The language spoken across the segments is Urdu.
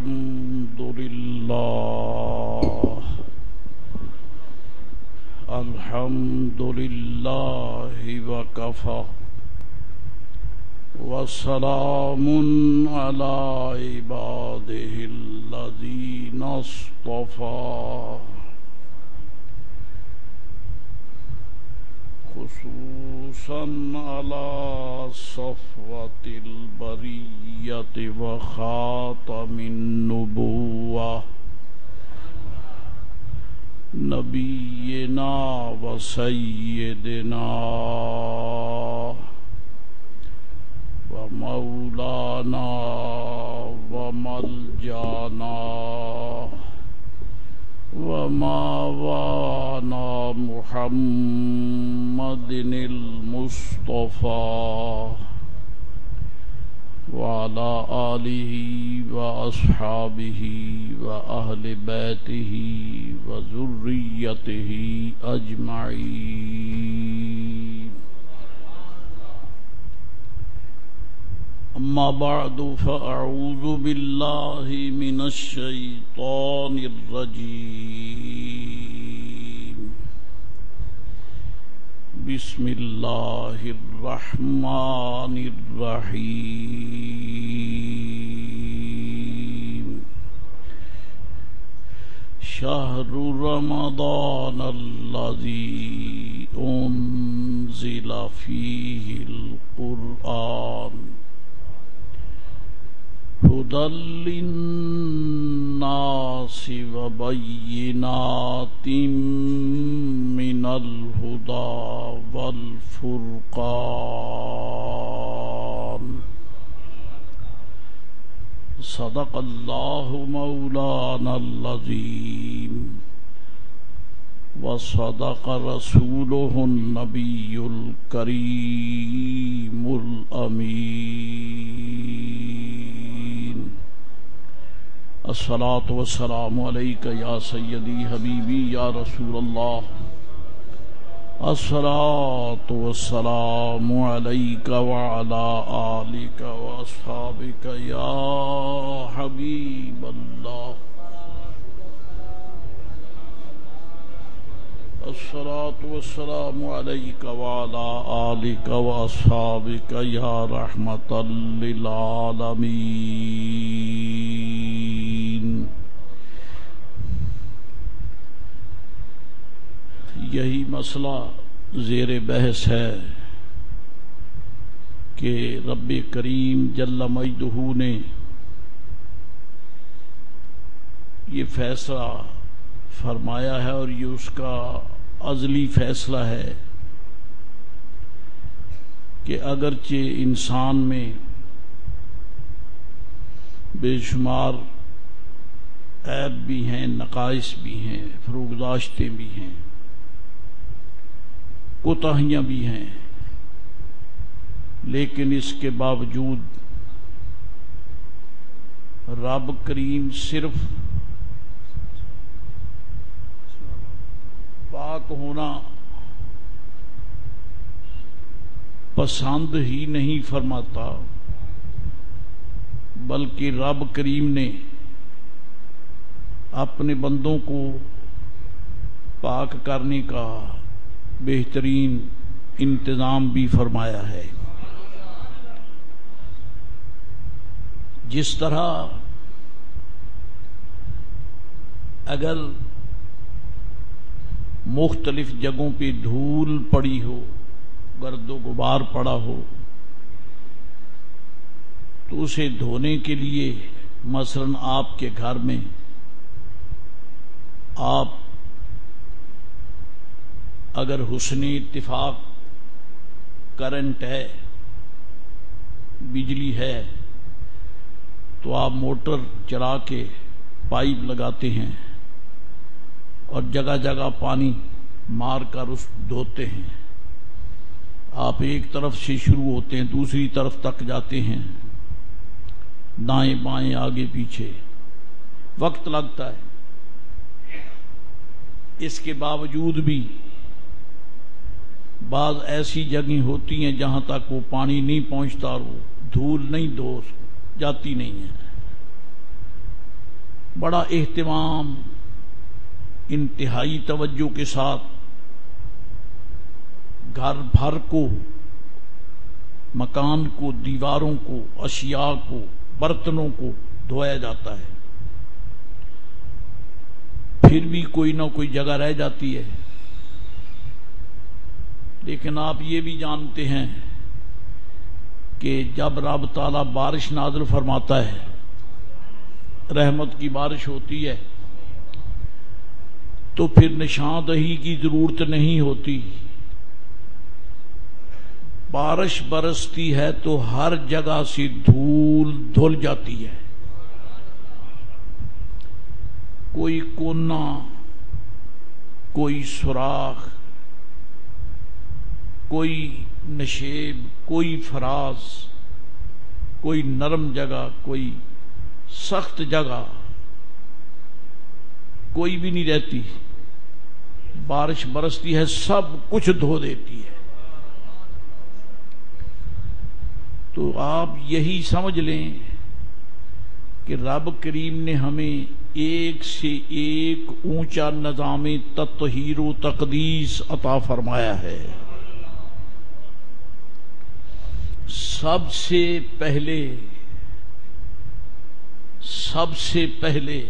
الحمد لله وكفى وسلام على عباده الذين اصطفى خصوصا على صفوة البرية وخاتم النبوة نبينا وسيدنا ومولانا وملجانا وماوانا محمد المصطفى وعلى آله وأصحابه وأهل بيته وذريته أجمعين. أما بعد فأعوذ بالله من الشيطان الرجيم. بسم الله الرحمن الرحيم. شهر رمضان الذي أنزل فيه القرآن هدى للناس وبينات من الهدى والفرقان. صدق الله مولانا العظيم وصدق رسوله النبي الكريم الأمين. الصلاة والسلام عليك يا سيدي حبيبي يا رسول الله. الصلاة والسلام عليك وعلى آلك وأصحابك يا حبيب الله. الصلاة والسلام عليك وعلى آلك وأصحابك يا رحمة للعالمين. یہی مسئلہ زیر بحث ہے کہ رب کریم جل مجدہ نے یہ فیصلہ فرمایا ہے اور یہ اس کا ازلی فیصلہ ہے کہ اگرچہ انسان میں بے شمار عیب بھی ہیں، نقائص بھی ہیں، فروگداشتیں بھی ہیں، کوتاہیاں بھی ہیں، لیکن اس کے باوجود رب کریم صرف پاک ہونا پسند ہی نہیں فرماتا، بلکہ رب کریم نے اپنے بندوں کو پاک کرنے کا بہترین انتظام بھی فرمایا ہے. جس طرح اگر مختلف جگہوں پہ دھول پڑی ہو، گرد و غبار پڑا ہو، تو اسے دھونے کے لیے مثلاً آپ کے گھر میں آپ اگر حسن اتفاق کرنٹ ہے، بجلی ہے، تو آپ موٹر چلا کے پائپ لگاتے ہیں اور جگہ جگہ پانی مار کر اس دھوتے ہیں. آپ ایک طرف سے شروع ہوتے ہیں، دوسری طرف تک جاتے ہیں، دائیں بائیں آگے پیچھے، وقت لگتا ہے. اس کے باوجود بھی بعض ایسی جگہیں ہوتی ہیں جہاں تک وہ پانی نہیں پہنچتا اور وہ دھول نہیں دو جاتی نہیں ہے. بڑا اہتمام، انتہائی توجہ کے ساتھ گھر بھر کو، مکان کو، دیواروں کو، اشیاء کو، برتنوں کو دھویا جاتا ہے، پھر بھی کوئی نہ کوئی جگہ رہ جاتی ہے۔ لیکن آپ یہ بھی جانتے ہیں کہ جب رب تعالیٰ بارش نازل فرماتا ہے، رحمت کی بارش ہوتی ہے، تو پھر نشاندہی کی ضرورت نہیں ہوتی۔ بارش برستی ہے تو ہر جگہ سے دھول دھل جاتی ہے، کوئی کونا، کوئی سوراخ، کوئی نشیب، کوئی فراز، کوئی نرم جگہ، کوئی سخت جگہ، کوئی بھی نہیں رہتی۔ بارش برستی ہے، سب کچھ دھو دیتی ہے۔ تو آپ یہی سمجھ لیں کہ رب کریم نے ہمیں ایک سے ایک اونچا نظام تطہیر و تقدیس عطا فرمایا ہے۔ سب سے پہلے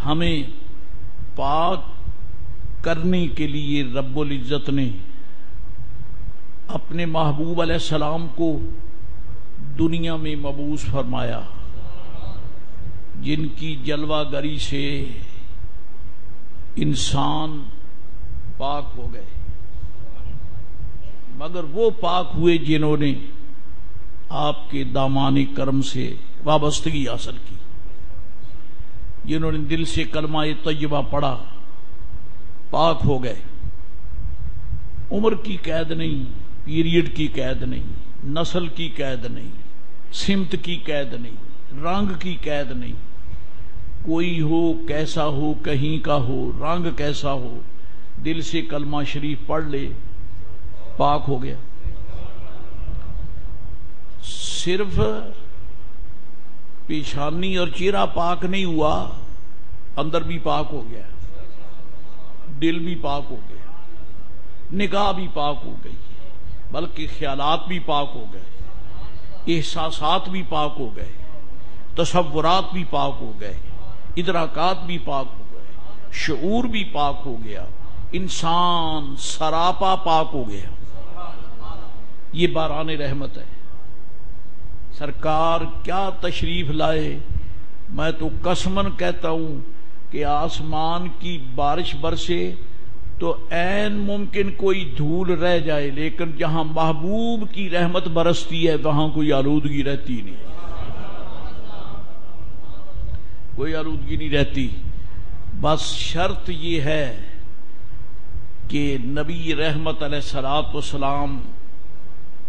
ہمیں پاک کرنے کے لیے رب العزت نے اپنے محبوب علیہ السلام کو دنیا میں مبعوث فرمایا، جن کی جلوہ گری سے انسان پاک ہو گئے، مگر وہ پاک ہوئے جنہوں نے آپ کے دامان کرم سے وابستگی حاصل کی، جنہوں نے دل سے کلمہ طیبہ پڑھا، پاک ہو گئے۔ عمر کی قید نہیں، پیریڈ کی قید نہیں، نسل کی قید نہیں، سمت کی قید نہیں، رنگ کی قید نہیں۔ کوئی ہو، کیسا ہو، کہیں کا ہو، رنگ کیسا ہو، دل سے کلمہ شریف پڑھ لے، پاک ہو گیا۔ صرف پیشانی اور چہرہ پاک نہیں ہوا، اندر بھی پاک ہو گیا، دل بھی پاک ہو گیا، نگاہ بھی پاک ہو گئی، بلکہ خیالات بھی پاک ہو گئے، احساسات بھی پاک ہو گئے، تصورات بھی پاک ہو گئے، ادراکات بھی پاک ہو گئے، شعور بھی پاک ہو گیا، انسان سراپا پاک ہو گیا۔ یہ باران رحمت ہے۔ سرکار کیا تشریف لائے، میں تو قسمن کہتا ہوں کہ آسمان کی بارش برسے تو عین ممکن کوئی دھول رہ جائے، لیکن جہاں محبوب کی رحمت برستی ہے وہاں کوئی آلودگی رہتی نہیں، کوئی آلودگی نہیں رہتی۔ بس شرط یہ ہے کہ نبی رحمت علیہ الصلوۃ والسلام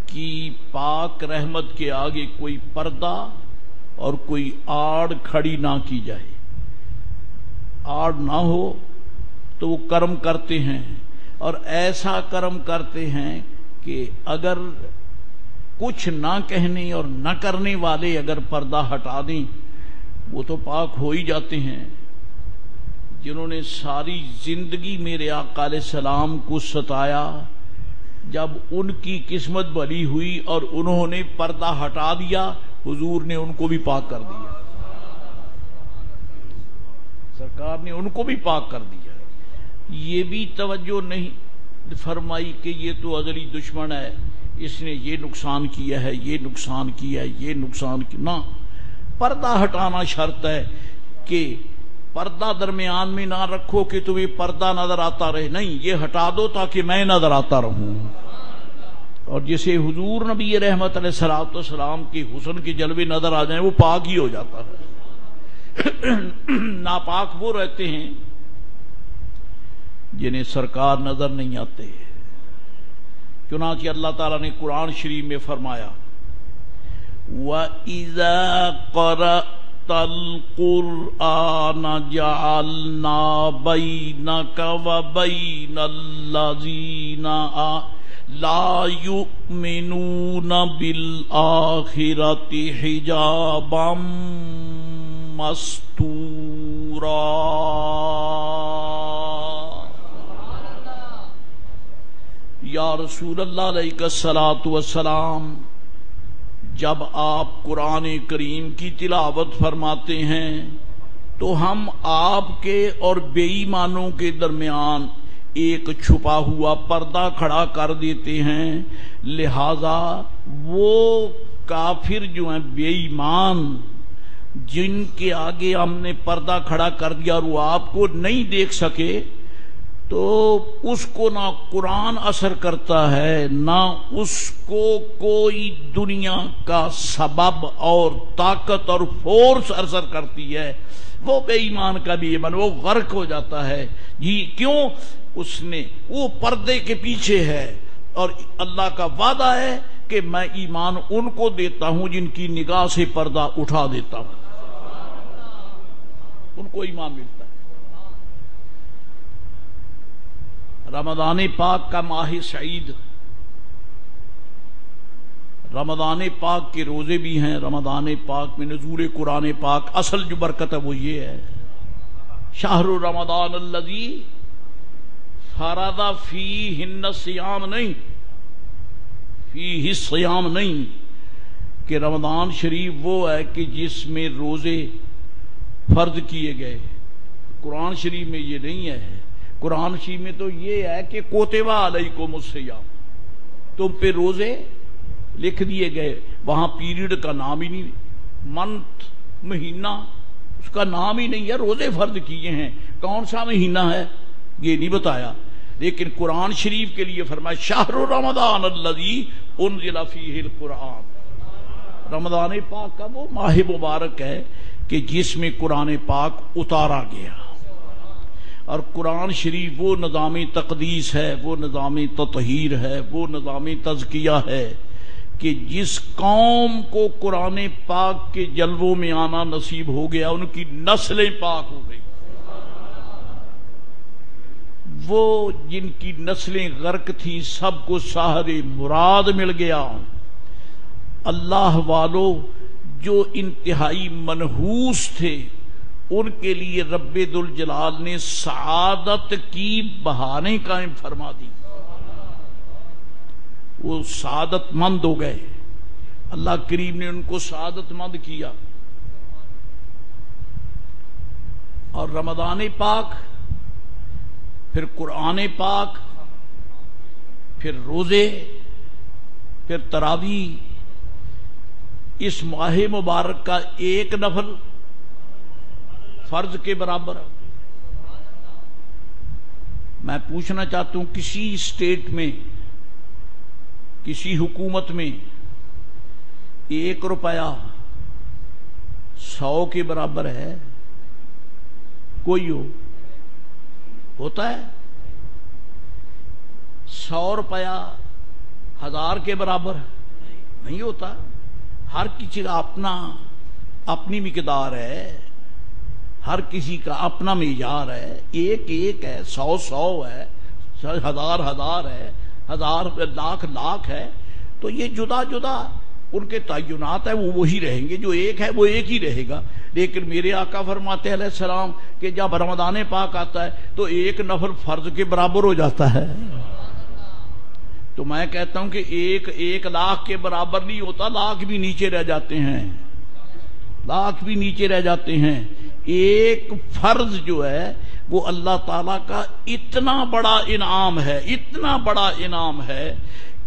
کی پاک رحمت کے آگے کوئی پردہ اور کوئی آڑ کھڑی نہ کی جائے۔ آڑ نہ ہو تو وہ کرم کرتے ہیں، اور ایسا کرم کرتے ہیں کہ اگر کچھ نہ کہنے اور نہ کرنے والے اگر پردہ ہٹا دیں وہ تو پاک ہو ہی جاتے ہیں۔ جنہوں نے ساری زندگی میرے آقا علیہ السلام کو ستایا، جب ان کی قسمت بھلی ہوئی اور انہوں نے پردہ ہٹا دیا، حضور نے ان کو بھی پاک کر دیا، سرکار نے ان کو بھی پاک کر دیا۔ یہ بھی توجہ نہیں فرمائی کہ یہ تو ازلی دشمن ہے، اس نے یہ نقصان کیا ہے، یہ نقصان کیا ہے، یہ نقصان کیا، نہ، پردہ ہٹانا شرط ہے کہ پردہ درمیان میں نہ رکھو کہ تمہیں پردہ نظر آتا رہے، نہیں، یہ ہٹا دو تاکہ میں نظر آتا رہوں۔ اور جسے حضور نبی رحمت علیہ الصلوۃ والسلام کے حسن کے جلوے نظر آ جائیں وہ پاک ہی ہو جاتا ہے۔ ناپاک وہ رہتے ہیں جنہیں سرکار نظر نہیں آتے۔ چنانچہ اللہ تعالیٰ نے قرآن شریف میں فرمایا، وَإِذَا قَرَأْتَ الْقُرْآنَ جَعَلْنَا بَيْنَكَ وَبَيْنَ الَّذِينَ لَا يُؤْمِنُونَ بِالْآخِرَةِ حِجَابًا مستورا۔ یا رسول اللہ علیہ الصلاۃ والسلام، جب آپ قرآن کریم کی تلاوت فرماتے ہیں تو ہم آپ کے اور بے ایمانوں کے درمیان ایک چھپا ہوا پردہ کھڑا کر دیتے ہیں، لہذا وہ کافر جو ہیں بے ایمان، جن کے آگے ہم نے پردہ کھڑا کر دیا اور وہ آپ کو نہیں دیکھ سکے، تو اس کو نہ قرآن اثر کرتا ہے، نہ اس کو کوئی دنیا کا سبب اور طاقت اور فورس اثر کرتی ہے۔ وہ بے ایمان کا بھی ایمان، وہ غرق ہو جاتا ہے۔ جی کیوں؟ اس نے وہ پردے کے پیچھے ہے، اور اللہ کا وعدہ ہے کہ میں ایمان ان کو دیتا ہوں جن کی نگاہ سے پردہ اٹھا دیتا ہوں، ان کو ایمان ملتا ہے۔ رمضان پاک کا ماہ سعید، رمضان پاک کے روزے بھی ہیں، رمضان پاک میں نزول قرآن پاک، اصل جو برکت ہے وہ یہ ہے، شہر رمضان الذی فرض فیہ الصیام، نہیں فیہ الصیام نہیں، کہ رمضان شریف وہ ہے کہ جس میں روزے فرض کیے گئے۔ قرآن شریف میں یہ نہیں ہے، قرآن شریف میں تو یہ ہے کہ کوتبہ علیکم الصیام، تم پہ روزے لکھ دیے گئے۔ وہاں پیریڈ کا نام ہی نہیں، منتھ مہینہ اس کا نام ہی نہیں ہے، روزے فرض کیے ہیں، کون سا مہینہ ہے یہ نہیں بتایا، لیکن قرآن شریف کے لیے فرمایا شہر رمضان الذی انزل فیہ القرآن۔ رمضان پاک کا وہ ماہ مبارک ہے کہ جس میں قرآن پاک اتارا گیا، اور قرآن شریف وہ نظام تقدیس ہے، وہ نظام تطہیر ہے، وہ نظام تزکیہ ہے کہ جس قوم کو قرآن پاک کے جلووں میں آنا نصیب ہو گیا ان کی نسلیں پاک ہو گئی۔ وہ جن کی نسلیں غرق تھی سب کو ساحر مراد مل گیا۔ اللہ والوں جو انتہائی منحوس تھے ان کے لیے رب ذوالجلال نے سعادت کی بہانے قائم فرما دی، وہ سعادت مند ہو گئے، اللہ کریم نے ان کو سعادت مند کیا۔ اور رمضان پاک، پھر قرآن پاک، پھر روزے، پھر تراویح، اس ماہ مبارک کا ایک نفل فرض کے برابر۔ میں پوچھنا چاہتا ہوں کسی اسٹیٹ میں، کسی حکومت میں 1 روپیہ 100 کے برابر ہے؟ کوئی ہوتا ہے؟ 100 روپیہ 1000 کے برابر نہیں ہوتا، ہر کسی کا اپنی مقدار ہے، ہر کسی کا اپنا معیار ہے، ایک ہے، 100 ہے، 1000 ہے، 1000 لاکھ ہے، تو یہ جدا جدا ان کے تعینات ہے، وہ وہی رہیں گے، جو ایک ہے وہ ایک ہی رہے گا۔ لیکن میرے آقا فرماتے ہیں علیہ السلام کہ جب رمضان پاک آتا ہے تو ایک نفل فرض کے برابر ہو جاتا ہے۔ تو میں کہتا ہوں کہ ایک لاکھ کے برابر نہیں ہوتا، لاکھ بھی نیچے رہ جاتے ہیں، لاکھ بھی نیچے رہ جاتے ہیں۔ ایک فرض جو ہے وہ اللہ تعالیٰ کا اتنا بڑا انعام ہے، اتنا بڑا انعام ہے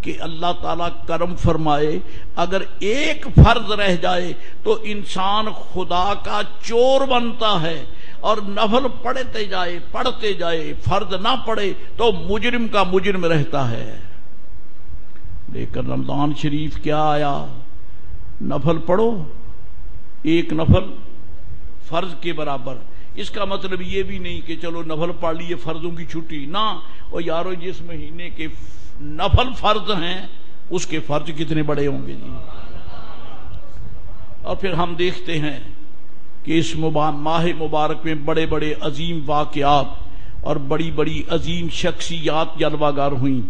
کہ اللہ تعالیٰ کرم فرمائے، اگر ایک فرض رہ جائے تو انسان خدا کا چور بنتا ہے، اور نفل پڑھتے جائے فرض نہ پڑھے تو مجرم کا مجرم رہتا ہے۔ لیکن رمضان شریف کیا آیا؟ نفل پڑھو، ایک نفل فرض کے برابر۔ اس کا مطلب یہ بھی نہیں کہ چلو نفل پڑھ لیے فرضوں کی چھٹی، نہ، اور یارو جس مہینے کے نفل فرض ہیں اس کے فرض کتنے بڑے ہوں گے جی۔ اور پھر ہم دیکھتے ہیں کہ اس ماہ مبارک میں بڑے بڑے عظیم واقعات اور بڑی بڑی عظیم شخصیات جلوہ گر ہوئیں،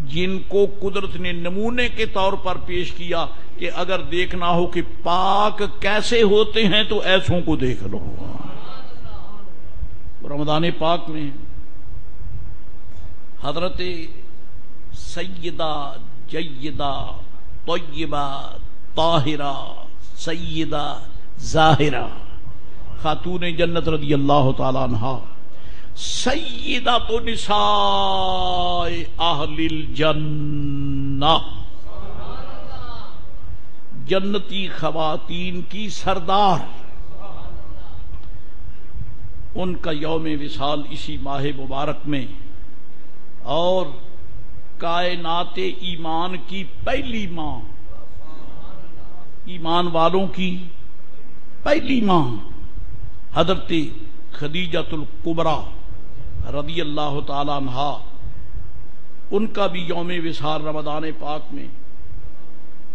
جن کو قدرت نے نمونے کے طور پر پیش کیا کہ اگر دیکھنا ہو کہ پاک کیسے ہوتے ہیں تو ایسوں کو دیکھ لو. رمضان پاک میں حضرت سیدہ جیدہ طیبہ طاہرہ سیدہ ظاہرہ خاتون جنت رضی اللہ تعالی عنہا سیدۃ نساء اہل الجنہ، جنتی خواتین کی سردار، ان کا یوم وصال اسی ماہ مبارک میں، اور کائنات ایمان کی پہلی ماں، ایمان والوں کی پہلی ماں حضرت خدیجۃ الکبریٰ رضی اللہ تعالی عنہا، ان کا بھی یوم وصال رمضان پاک میں.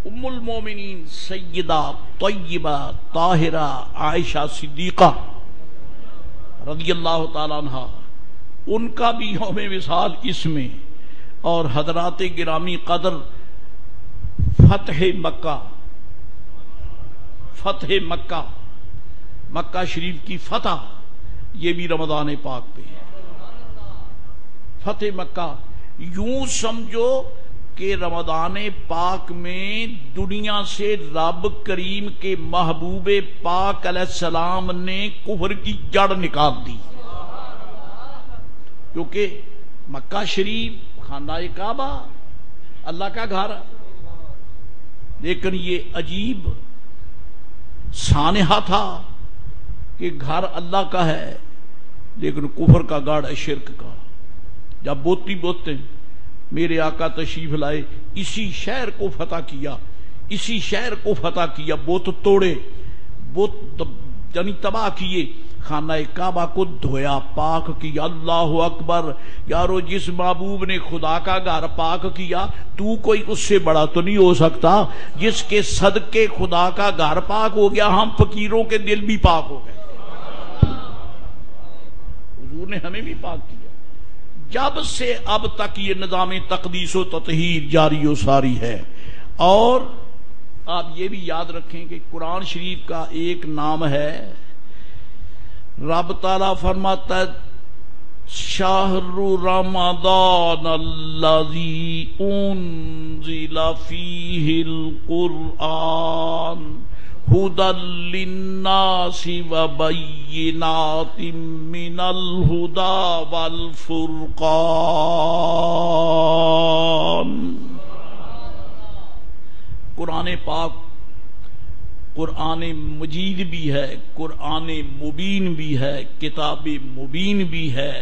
ام المومنین سیدہ طیبہ طاہرہ عائشہ صدیقہ رضی اللہ تعالی عنہا، ان کا بھی یوم وصال اس میں. اور حضرات گرامی قدر فتح مکہ، فتح مکہ، مکہ شریف کی فتح، یہ بھی رمضان پاک پہ ہے. فتح مکہ یوں سمجھو کہ رمضان پاک میں دنیا سے رب کریم کے محبوب پاک علیہ السلام نے کفر کی جڑ نکال دی. کیونکہ مکہ شریف خانہ کعبہ اللہ کا گھر، لیکن یہ عجیب سانحہ تھا کہ گھر اللہ کا ہے لیکن کفر کا گڑھ ہے، شرک کا. جب بوتی بوتے میرے آقا تشریف لائے، اسی شہر کو فتح کیا، اسی شہر کو فتح کیا، بت توڑے، بت یعنی تباہ کیے، خانہ کعبہ کو دھویا، پاک کیا. اللہ اکبر. یارو جس محبوب نے خدا کا گھر پاک کیا، تو کوئی اس سے بڑا تو نہیں ہو سکتا. جس کے صدقے خدا کا گھر پاک ہو گیا، ہم فقیروں کے دل بھی پاک ہو گئے. حضور نے ہمیں بھی پاک کیا. جب سے اب تک یہ نظام تقدیس و تطہیر جاری و ساری ہے. اور آپ یہ بھی یاد رکھیں کہ قرآن شریف کا ایک نام ہے، رب تعالیٰ فرماتا ہے شہر رمضان الذی انزل فیہ القرآن ھدی للناس وبینات من الھدی والفرقان. قرآن پاک قرآن مجید بھی ہے، قرآن مبین بھی ہے، کتاب مبین بھی ہے.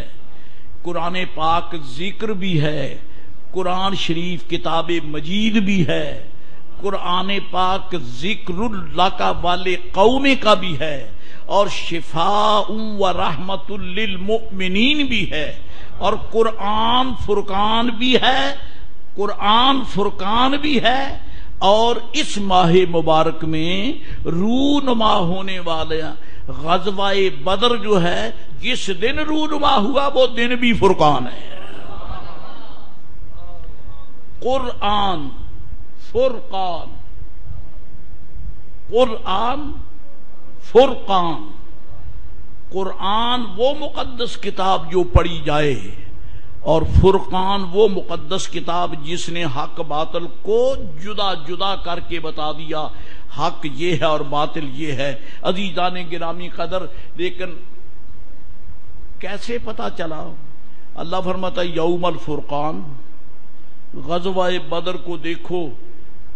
قرآن پاک ذکر بھی ہے، قرآن شریف کتاب مجید بھی ہے. قرآن پاک ذکر اللہ کا والے قوم کا بھی ہے، اور شفاء و رحمت للمؤمنین بھی ہے. اور قرآن فرقان بھی ہے، قرآن فرقان بھی ہے. اور اس ماہ مبارک میں رونما ہونے والے غزوہ بدر جو ہے، جس دن رونما ہوا وہ دن بھی فرقان ہے. قرآن فرقان، قرآن فرقان. قرآن وہ مقدس کتاب جو پڑھی جائے، اور فرقان وہ مقدس کتاب جس نے حق باطل کو جدا جدا کر کے بتا دیا، حق یہ ہے اور باطل یہ ہے. عزیزان گرامی قدر، لیکن کیسے پتا چلا؟ اللہ فرماتا ہے یوم الفرقان، غزوہ بدر کو دیکھو،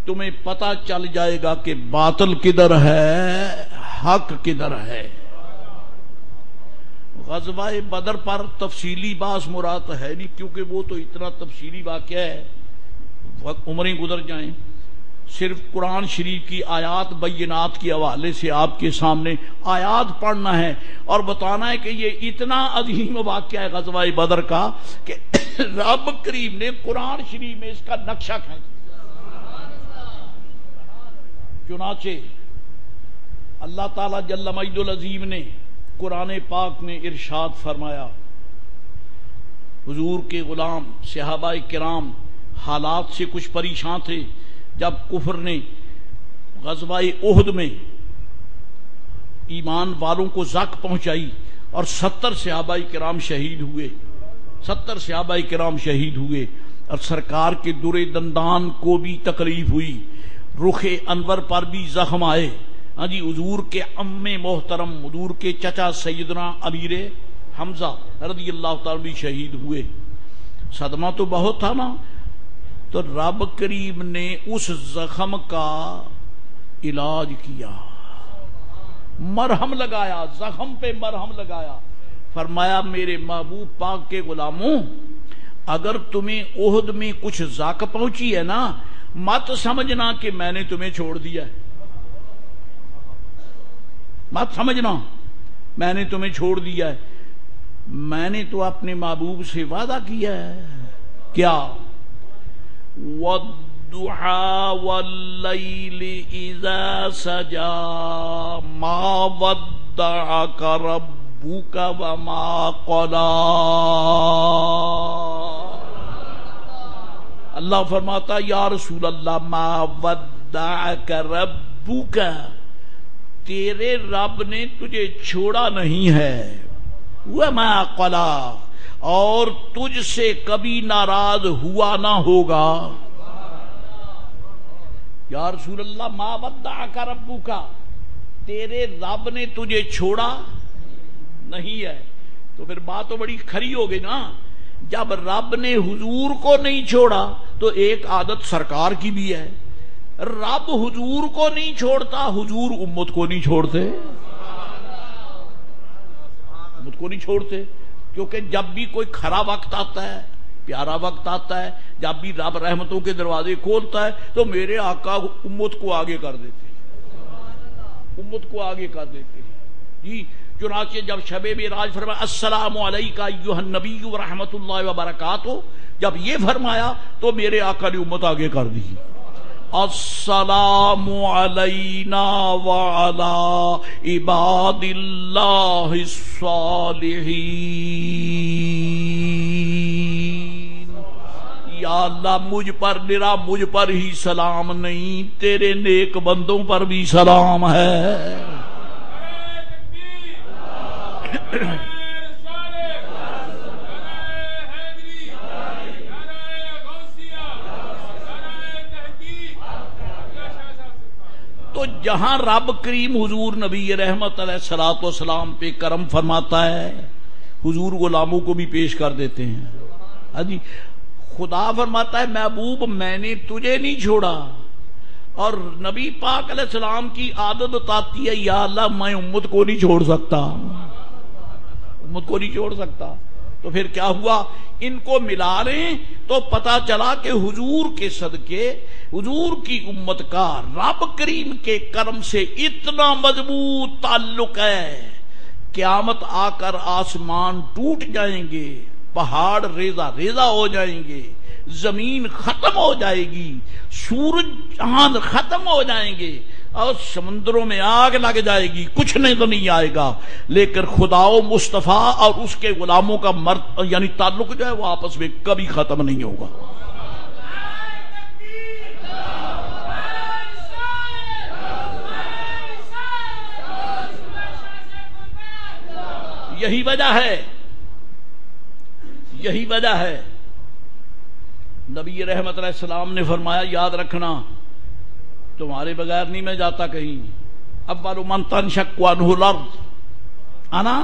تمہیں پتا چل جائے گا کہ باطل کدھر ہے، حق کدھر ہے. غزوہ بدر پر تفصیلی باس مراد ہے نہیں، کیونکہ وہ تو اتنا تفصیلی واقعہ ہے، عمریں گزر جائیں. صرف قرآن شریف کی آیات بینات کے حوالے سے آپ کے سامنے آیات پڑھنا ہے اور بتانا ہے کہ یہ اتنا عظیم واقعہ ہے غزوہ بدر کا کہ رب کریم نے قرآن شریف میں اس کا نقشہ کھینچا. چنانچہ اللہ تعالیٰ جل مجد العظیم نے قرآن پاک میں ارشاد فرمایا، حضور کے غلام صحابہ کرام حالات سے کچھ پریشان تھے. جب کفر نے غزوہ احد میں ایمان والوں کو زخم پہنچائی اور 70 صحابہ کرام شہید ہوئے، 70 صحابہ کرام شہید ہوئے، اور سرکار کے درِ دندان کو بھی تکلیف ہوئی، رخ انور پر بھی زخم آئے۔ ہاں جی، حضور کے عم محترم، حضور کے چچا سیدنا امیر حمزہ رضی اللہ تعالیٰ بھی شہید ہوئے۔ صدمہ تو بہت تھا نا، تو رب کریم نے اس زخم کا علاج کیا، مرہم لگایا، زخم پہ مرہم لگایا۔ فرمایا میرے محبوب پاک کے غلاموں، اگر تمہیں احد میں کچھ زخم پہنچی ہے نا، مت سمجھنا کہ میں نے تمہیں چھوڑ دیا ہے، مت سمجھنا میں نے تمہیں چھوڑ دیا ہے، میں نے تو اپنے محبوب سے وعدہ کیا ہے۔ کیا؟ وَالضُّحَىٰ وَاللَّيْلِ إِذَا سَجَىٰ مَا وَدَّعَكَ رَبُّكَ وَمَا قَلَىٰ۔ اللہ فرماتا یا رسول اللہ، ما ودعک ربک، تیرے رب نے تجھے چھوڑا نہیں ہے، وما قلی، اور تجھ سے کبھی ناراض ہوا نہ ہوگا۔ یا رسول اللہ ما ودعک ربک، تیرے رب نے تجھے چھوڑا نہیں ہے، تو پھر بات تو بڑی کھری ہو گئی نا۔ جب رب نے حضور کو نہیں چھوڑا تو ایک عادت سرکار کی بھی ہے، رب حضور کو نہیں چھوڑتا، حضور امت کو نہیں چھوڑتے، امت کو نہیں چھوڑتے، کیونکہ جب بھی کوئی کھرا وقت آتا ہے، پیارا وقت آتا ہے، جب بھی رب رحمتوں کے دروازے کھولتا ہے تو میرے آقا امت کو آگے کر دیتے، امت کو آگے کر دیتے جی۔ چنانچہ جب شب معراج فرمایا السلام علیکہ ایھا النبی ورحمۃ اللہ وبرکاتہ، جب یہ فرمایا تو میرے آقا نے امت آگے کر دی، السلام علینا وعلی عباد اللہ الصالحین۔ یا اللہ مجھ پر نرا مجھ پر ہی سلام نہیں، تیرے نیک بندوں پر بھی سلام ہے۔ تو جہاں رب کریم حضور نبی رحمت علیہ الصلوۃ والسلام پہ کرم فرماتا ہے، حضور غلاموں کو بھی پیش کر دیتے ہیں۔ ہاں جی، خدا فرماتا ہے محبوب میں نے تجھے نہیں چھوڑا، اور نبی پاک علیہ السلام کی عادت بتاتی ہے یا اللہ میں امت کو نہیں چھوڑ سکتا، امت کو نہیں چھوڑ سکتا۔ تو پھر کیا ہوا، ان کو ملا رہے ہیں تو پتا چلا کہ حضور کے صدقے حضور کی امت کا رب کریم کے کرم سے اتنا مضبوط تعلق ہے، قیامت آ کر آسمان ٹوٹ جائیں گے، پہاڑ ریزہ ریزہ ہو جائیں گے، زمین ختم ہو جائے گی، سورج چاند ختم ہو جائیں گے، اور سمندروں میں آگ لگ جائے گی، کچھ نہیں تو نہیں آئے گا، لیکن خدا و مصطفیٰ اور اس کے غلاموں کا یعنی تعلق جو ہے وہ آپس میں کبھی ختم نہیں ہوگا۔ یہی وجہ ہے، یہی وجہ ہے نبی رحمت علیہ السلام نے فرمایا یاد رکھنا تمہارے بغیر نہیں میں جاتا کہیں۔ اول من تنشق عنہ الارض، انا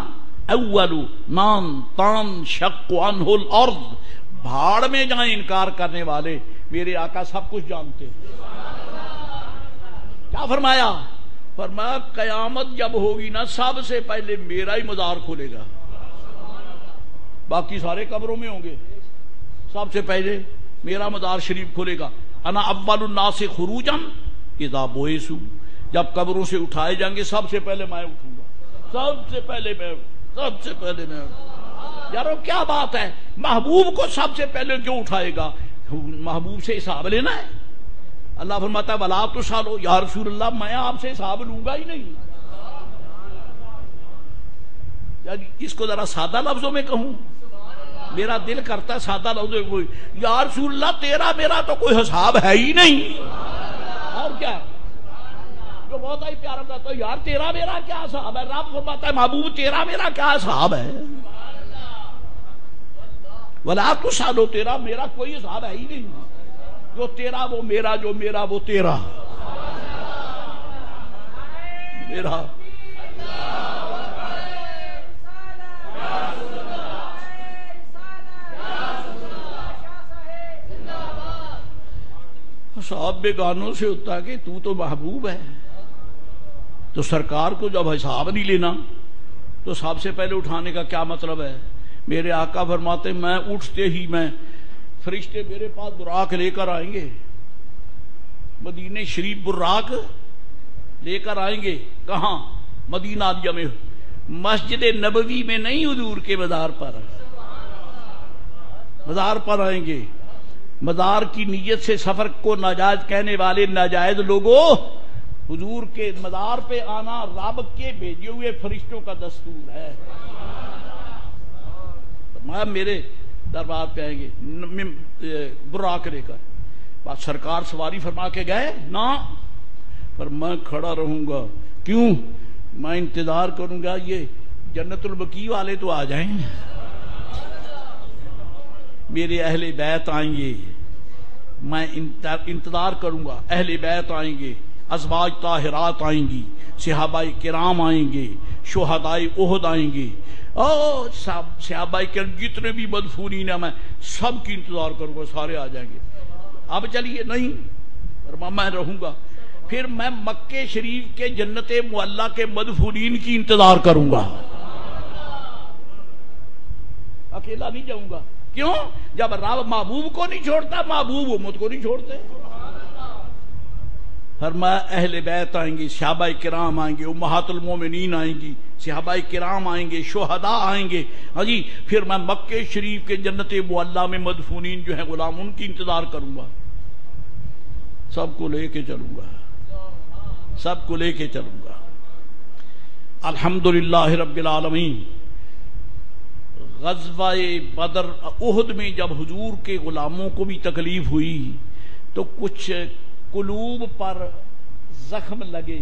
اول من تنشق عنہ الارض، بھاڑ میں جائیں انکار کرنے والے، میرے آقا سب کچھ جانتے۔ کیا فرمایا؟ فرمایا قیامت جب ہوگی نا سب سے پہلے میرا ہی مزار کھولے گا، باقی سارے قبروں میں ہوں گے، سب سے پہلے میرا مزار شریف کھولے گا۔ انا اول الناس خروجا اذا بعثوا، جب قبروں سے اٹھائے جائیں گے سب سے پہلے میں اٹھوں گا، سب سے پہلے میں، سب سے پہلے میں۔ یارو کیا بات ہے، محبوب کو سب سے پہلے کیوں اٹھائے گا؟ محبوب سے حساب لینا ہے۔ اللہ فرماتا ہے ولا تسالو، یا رسول اللہ میں آپ سے حساب لوں گا ہی نہیں۔ اس کو ذرا سادہ لفظوں میں کہوں، میرا دل کرتا ہے سادہ لفظوں میں کوئی، یا رسول اللہ تیرا میرا تو کوئی حساب ہے ہی نہیں، اور کیا ہے؟ تو بہت ہی پیارا تھا. تو یار تیرا میرا کیا حساب ہے؟ رب فرماتا ہے محبوب تیرا میرا کیا حساب ہے؟ ولا تسالو، تیرا میرا کوئی حساب ہے ہی نہیں. جو تیرا وہ میرا، جو میرا وہ تیرا. میرا حساب بیگانوں سے ہوتا ہے کہ تو محبوب ہے. تو سرکار کو جب حساب نہیں لینا تو سب سے پہلے اٹھانے کا کیا مطلب ہے؟ میرے آقا فرماتے میں اٹھتے ہی میں فرشتے میرے پاس براق لے کر آئیں گے. مدینہ شریف براق لے کر آئیں گے. کہاں؟ مدینہ عالیہ میں، مسجد نبوی میں نہیں، حضور کے مزار پر. مزار پر آئیں گے. مزار کی نیت سے سفر کو ناجائز کہنے والے ناجائز لوگوں، حضور کے مزار پہ آنا رب کے بھیجے ہوئے فرشتوں کا دستور ہے. میرے دربار پہ آئیں گے براق لے کر. بات سرکار سواری فرما کے گئے نا، پر میں کھڑا رہوں گا. کیوں؟ میں انتظار کروں گا یہ جنت البقیع والے تو آ جائیں، میرے اہل بیت آئیں گے. میں انتظار کروں گا. اہل بیت آئیں گے، ازواج طاہرات آئیں گی، صحابہ کرام آئیں گے، شہداء احد آئیں گے. صحابہ کرام جتنے بھی مدفونین ہیں میں سب کی انتظار کروں گا، سارے آ جائیں گے. اب چلیے نہیں، میں رہوں گا. پھر میں مکے شریف کے جنت معلیٰ کے مدفونین کی انتظار کروں گا. اکیلا نہیں جاؤں گا. کیوں؟ جب رب محبوب کو نہیں چھوڑتا، محبوب امت کو نہیں چھوڑتے. فرمایا اہل بیت آئیں گے، صحابہ کرام آئیں گے، امہات المومنین آئیں گی، صحابہ کرام آئیں گے، شہداء آئیں گے. ہاں جی، پھر میں مکے شریف کے جنت معلیٰ میں مدفونین جو ہیں غلام، ان کی انتظار کروں گا. سب کو لے کے چلوں گا، سب کو لے کے چلوں گا. الحمدللہ رب العالمین. غزوہ بدر احد میں جب حضور کے غلاموں کو بھی تکلیف ہوئی تو کچھ قلوب پر زخم لگے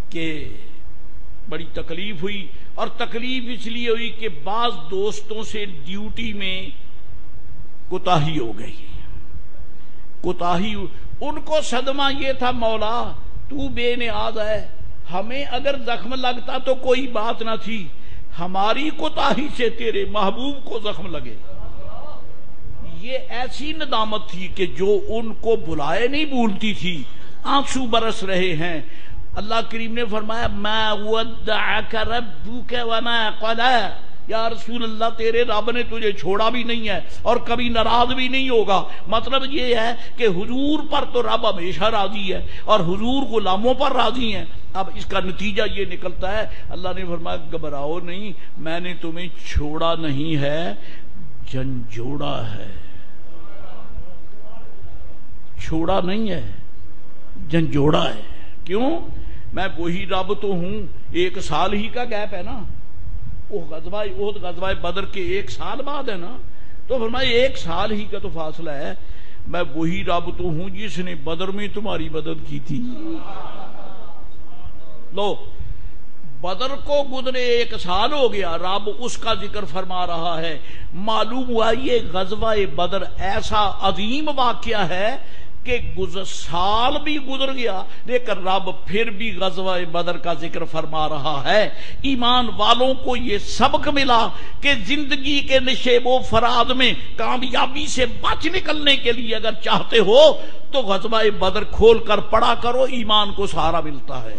کہ بڑی تکلیف ہوئی. اور تکلیف اس لیے ہوئی کہ بعض دوستوں سے ڈیوٹی میں کوتاہی ہو گئی. کوتاہی ان کو صدمہ یہ تھا، مولا تو بے نیاز ہے، ہمیں اگر زخم لگتا تو کوئی بات نہ تھی، ہماری کوتاہی سے تیرے محبوب کو زخم لگے. یہ ایسی ندامت تھی کہ جو ان کو بلائے نہیں بھولتی تھی. آنسو برس رہے ہیں. اللہ کریم نے فرمایا ما ودعک ربک وما قلی. یا رسول اللہ تیرے رب نے تجھے چھوڑا بھی نہیں ہے اور کبھی ناراض بھی نہیں ہوگا. مطلب یہ ہے کہ حضور پر تو رب ہمیشہ راضی ہے اور حضور غلاموں پر راضی ہیں. اب اس کا نتیجہ یہ نکلتا ہے، اللہ نے فرمایا گھبراؤ نہیں، میں نے تمہیں چھوڑا نہیں ہے، جھنجھوڑا ہے. چھوڑا نہیں ہے، جھنجھوڑا ہے. کیوں؟ میں وہی رب تو ہوں. 1 سال ہی کا گیپ ہے نا، وہ غزوہ احد غزوہ بدر کے 1 سال بعد ہے نا. تو فرمایا 1 سال ہی کا تو فاصلہ ہے. میں وہی رب تو ہوں جس نے بدر میں تمہاری مدد کی تھی. لو، بدر کو گزرے 1 سال ہو گیا، رب اس کا ذکر فرما رہا ہے. معلوم ہوا یہ غزوہ بدر ایسا عظیم واقعہ ہے کہ سال بھی گزر گیا لیکن رب پھر بھی غزوہ بدر کا ذکر فرما رہا ہے. ایمان والوں کو یہ سبق ملا کہ زندگی کے نشیب و فراز میں کامیابی سے بچ نکلنے کے لیے اگر چاہتے ہو تو غزوہ بدر کھول کر پڑھا کرو، ایمان کو سہارا ملتا ہے.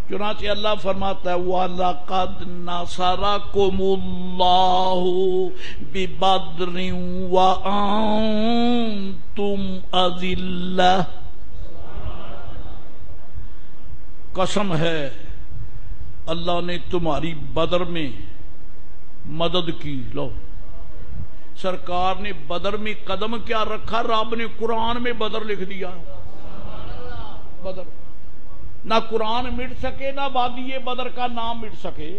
چنانچہ اللہ فرماتا ہے وَلَقَدْ نَصَرَكُمُ اللَّهُ بِبَدْرٍ وَأَنْتُمْ أَذِلَّةٌ. قسم ہے اللہ نے تمہاری بدر میں مدد کی. لو، سرکار نے بدر میں قدم کیا رکھا، رب نے قرآن میں بدر لکھ دیا. بدر نہ قرآن مٹ سکے نہ وادی بدر کا نام مٹ سکے.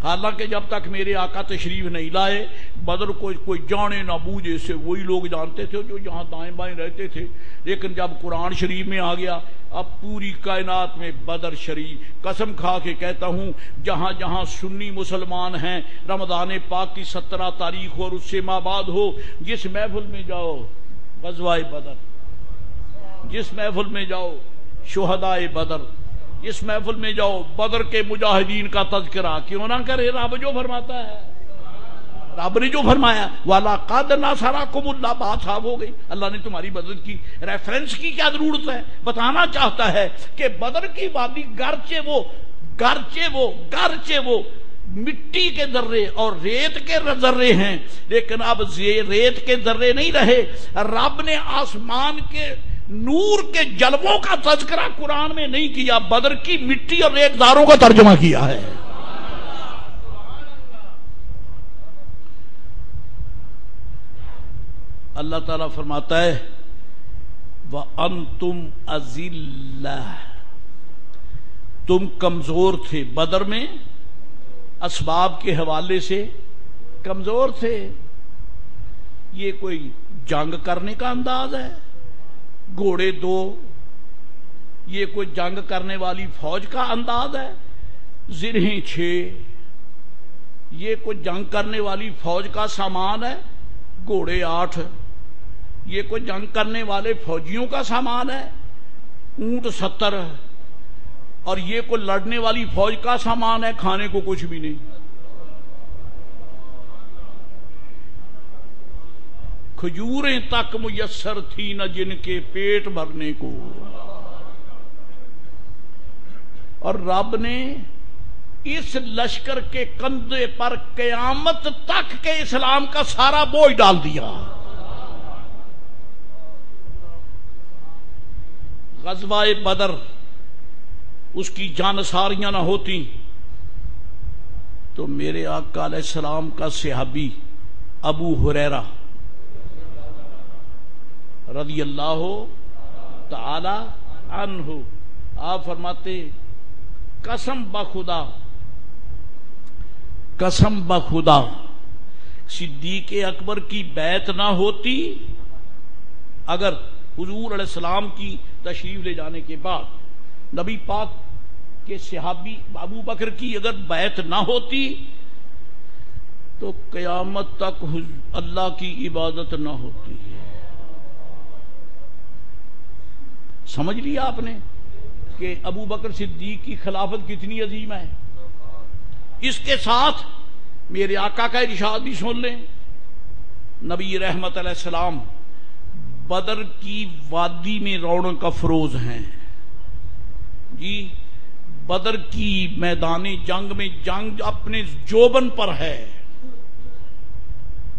حالانکہ جب تک میرے آقا تشریف نہیں لائے بدر کو کوئی جانے نہ بوجھے سے وہی لوگ جانتے تھے جو جہاں دائیں بائیں رہتے تھے، لیکن جب قرآن شریف میں آ گیا اب پوری کائنات میں بدر شریف، قسم کھا کے کہتا ہوں جہاں جہاں سنی مسلمان ہیں رمضان پاک کی 17 تاریخ اور اس سے ماہ بعد ہو، جس محفل میں جاؤ غزوہ بدر، جس محفل میں جاؤ شہداء بدر، اس محفل میں جاؤ بدر کے مجاہدین کا تذکرہ کیوں نہ کرے؟ رب جو فرماتا ہے، رب نے جو فرمایا وَلَقَدْ نَصَرَكُمُ اللَّهُ، بات صاف ہو گئی، اللہ نے تمہاری مدد کی۔ ریفرنس کی کیا ضرورت ہے؟ بتانا چاہتا ہے کہ بدر کی وادی گرچہ وہ مٹی کے ذرے اور ریت کے ذرے ہیں، لیکن اب ریت کے ذرے نہیں رہے، رب نے آسمان کے نور کے جلووں کا تذکرہ قرآن میں نہیں کیا، بدر کی مٹی اور ریتداروں کا ترجمہ کیا ہے۔ اللہ تعالیٰ فرماتا ہے وَأَنْتُمْ أَذِلَّةٌ، تم کمزور تھے، بدر میں اسباب کے حوالے سے کمزور تھے۔ یہ کوئی جنگ کرنے کا انداز ہے؟ گھوڑے 2، یہ کوئی جنگ کرنے والی فوج کا انداز ہے؟ زرہیں 6، یہ کوئی جنگ کرنے والی فوج کا سامان ہے؟ گھوڑے 8، یہ کوئی جنگ کرنے والے فوجیوں کا سامان ہے؟ اونٹ 70، اور یہ کوئی لڑنے والی فوج کا سامان ہے؟ کھانے کو کچھ بھی نہیں، کھجوریں تک میسر تھی نہ جن کے پیٹ بھرنے کو۔ اور رب نے اس لشکر کے کندھے پر قیامت تک کے اسلام کا سارا بوجھ ڈال دیا۔ غزوہ بدر اس کی جانثاریاں نہ ہوتی تو میرے آقا علیہ السلام کا صحابی ابو ہریرہ رضی اللہ تعالی عنہ آپ فرماتے قسم بخدا صدیق اکبر کی بیعت نہ ہوتی، اگر حضور علیہ السلام کی تشریف لے جانے کے بعد نبی پاک کے صحابی ابو بکر کی اگر بیعت نہ ہوتی تو قیامت تک اللہ کی عبادت نہ ہوتی۔ سمجھ لیا آپ نے کہ ابو بکر صدیق کی خلافت کتنی عظیم ہے؟ اس کے ساتھ میرے آقا کا ارشاد بھی سن لیں، نبی رحمت علیہ السلام بدر کی وادی میں رونق افروز ہیں جی، بدر کی میدان جنگ میں جنگ اپنے جوبن پر ہے،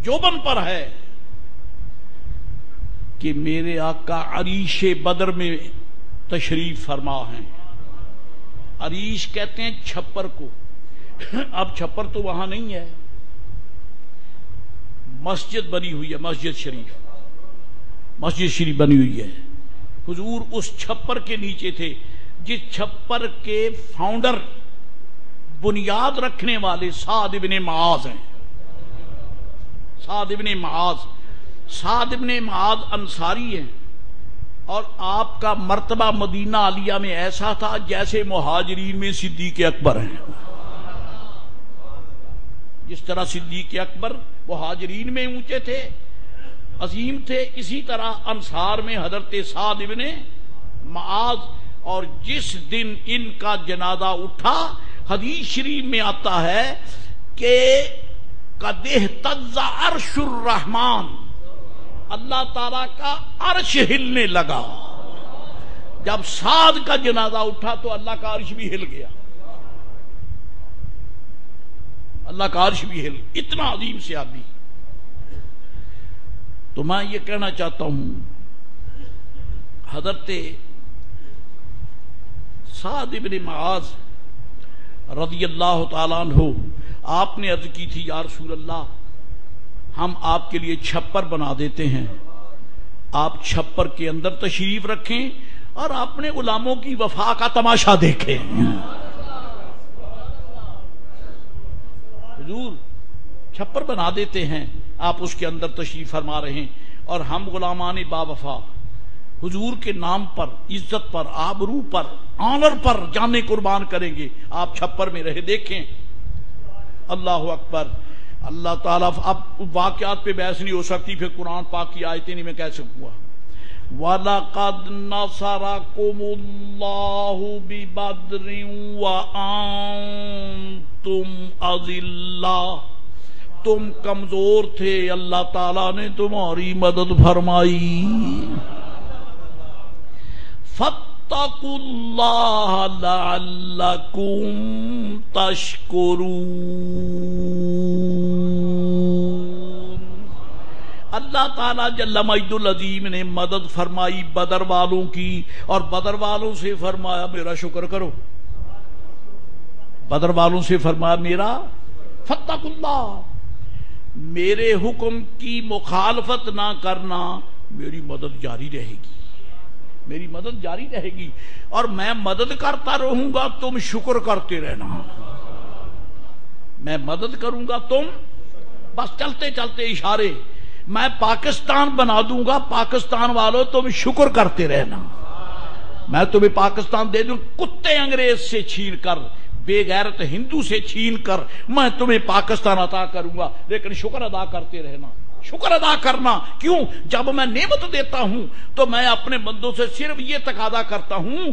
جوبن پر ہے کہ میرے آقا عریش بدر میں تشریف فرما ہیں۔ عریش کہتے ہیں چھپر کو، اب چھپر تو وہاں نہیں ہے، مسجد بنی ہوئی ہے، مسجد شریف بنی ہوئی ہے۔ حضور اس چھپر کے نیچے تھے جس چھپر کے فاؤنڈر بنیاد رکھنے والے سعد ابن معاذ ہیں۔ سعد ابن معاذ انصاری ہیں، اور آپ کا مرتبہ مدینہ عالیہ میں ایسا تھا جیسے مہاجرین میں صدیق اکبر ہیں۔ جس طرح صدیق اکبر مہاجرین میں اونچے تھے، عظیم تھے، اسی طرح انصار میں حضرت سعد ابن معاذ۔ اور جس دن ان کا جنازہ اٹھا حدیث شریف میں آتا ہے کہ قد اہتز عرش الرحمن، اللہ تعالی کا عرش ہلنے لگا۔ جب سعد کا جنازہ اٹھا تو اللہ کا عرش بھی ہل گیا، اللہ کا عرش بھی ہل، اتنا عظیم صحابی۔ تو میں یہ کہنا چاہتا ہوں حضرت سعد ابن معاذ رضی اللہ تعالیٰ عنہ، آپ نے عرض کی تھی یا رسول اللہ ہم آپ کے لیے چھپر بنا دیتے ہیں، آپ چھپر کے اندر تشریف رکھیں اور اپنے غلاموں کی وفا کا تماشا دیکھیں۔ حضور چھپر بنا دیتے ہیں، آپ اس کے اندر تشریف فرما رہے ہیں، اور ہم غلامان با وفا حضور کے نام پر، عزت پر، آبرو پر، آنر پر جانیں قربان کریں گے، آپ چھپر میں رہے دیکھیں۔ اللہ اکبر۔ اللہ تعالیٰ، اب واقعات پہ بحث نہیں ہو سکتی، پھر قرآن پاک کی آیتیں نہیں میں کہہ سکوں گا۔ وَلَقَدْ نَصَرَكُمُ اللَّهُ بِبَدْرٍ وَأَنْتُمْ أَذِلَّةٌ، تم کمزور تھے، اللہ تعالیٰ نے تمہاری مدد فرمائی۔ فَاتَّقُوا اللَّهَ لَعَلَّكُمْ تَشْكُرُونَ۔ اللہ تعالیٰ جل مجد العظیم نے مدد فرمائی بدر والوں کی، اور بدر والوں سے فرمایا میرا شکر کرو۔ بدر والوں سے فرمایا میرا فاتقوا اللہ، میرے حکم کی مخالفت نہ کرنا، میری مدد جاری رہے گی، میری مدد جاری رہے گی، اور میں مدد کرتا رہوں گا، تم شکر کرتے رہنا۔ میں مدد کروں گا، تم بس چلتے چلتے اشارے، میں پاکستان بنا دوں گا، پاکستان والوں تم شکر کرتے رہنا۔ میں تمہیں پاکستان دے دوں، کتے انگریز سے چھین کر، بے غیرت ہندو سے چھین کر میں تمہیں پاکستان عطا کروں گا، لیکن شکر ادا کرتے رہنا۔ شکر ادا کرنا کیوں؟ جب میں نعمت دیتا ہوں تو میں اپنے بندوں سے صرف یہ تقاضا کرتا ہوں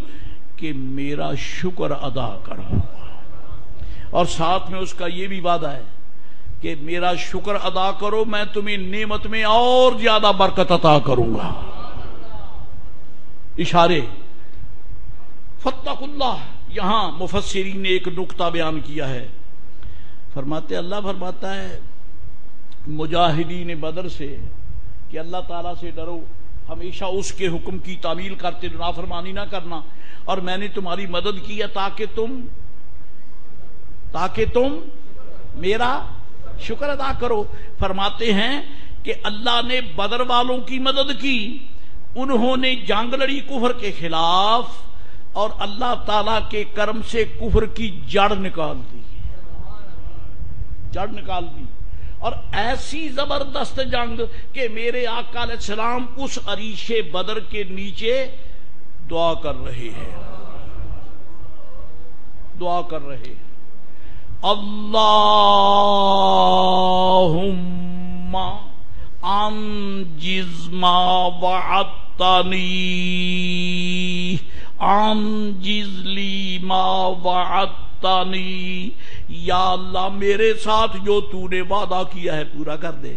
کہ میرا شکر ادا کرو، اور ساتھ میں اس کا یہ بھی وعدہ ہے کہ میرا شکر ادا کرو، میں تمہیں نعمت میں اور زیادہ برکت عطا کروں گا۔ اشارے۔ فاتقوا اللہ، یہاں مفسرین نے ایک نقطہ بیان کیا ہے، فرماتے اللہ فرماتا ہے مجاہدین بدر سے کہ اللہ تعالیٰ سے ڈرو، ہمیشہ اس کے حکم کی تعمیل کرتے، نافرمانی نہ کرنا، اور میں نے تمہاری مدد کی ہے تاکہ تم میرا شکر ادا کرو۔ فرماتے ہیں کہ اللہ نے بدر والوں کی مدد کی، انہوں نے جنگ لڑی کفر کے خلاف، اور اللہ تعالیٰ کے کرم سے کفر کی جڑ نکال دی، جڑ نکال دی، اور ایسی زبردست جنگ کہ میرے آقا علیہ السلام اس عریش بدر کے نیچے دعا کر رہے ہیں، دعا کر رہے ہیں، اللہم انجز ما وعدتنی، انجز لی ما وعدتنی، یا اللہ میرے ساتھ جو تو نے وعدہ کیا ہے پورا کر دے۔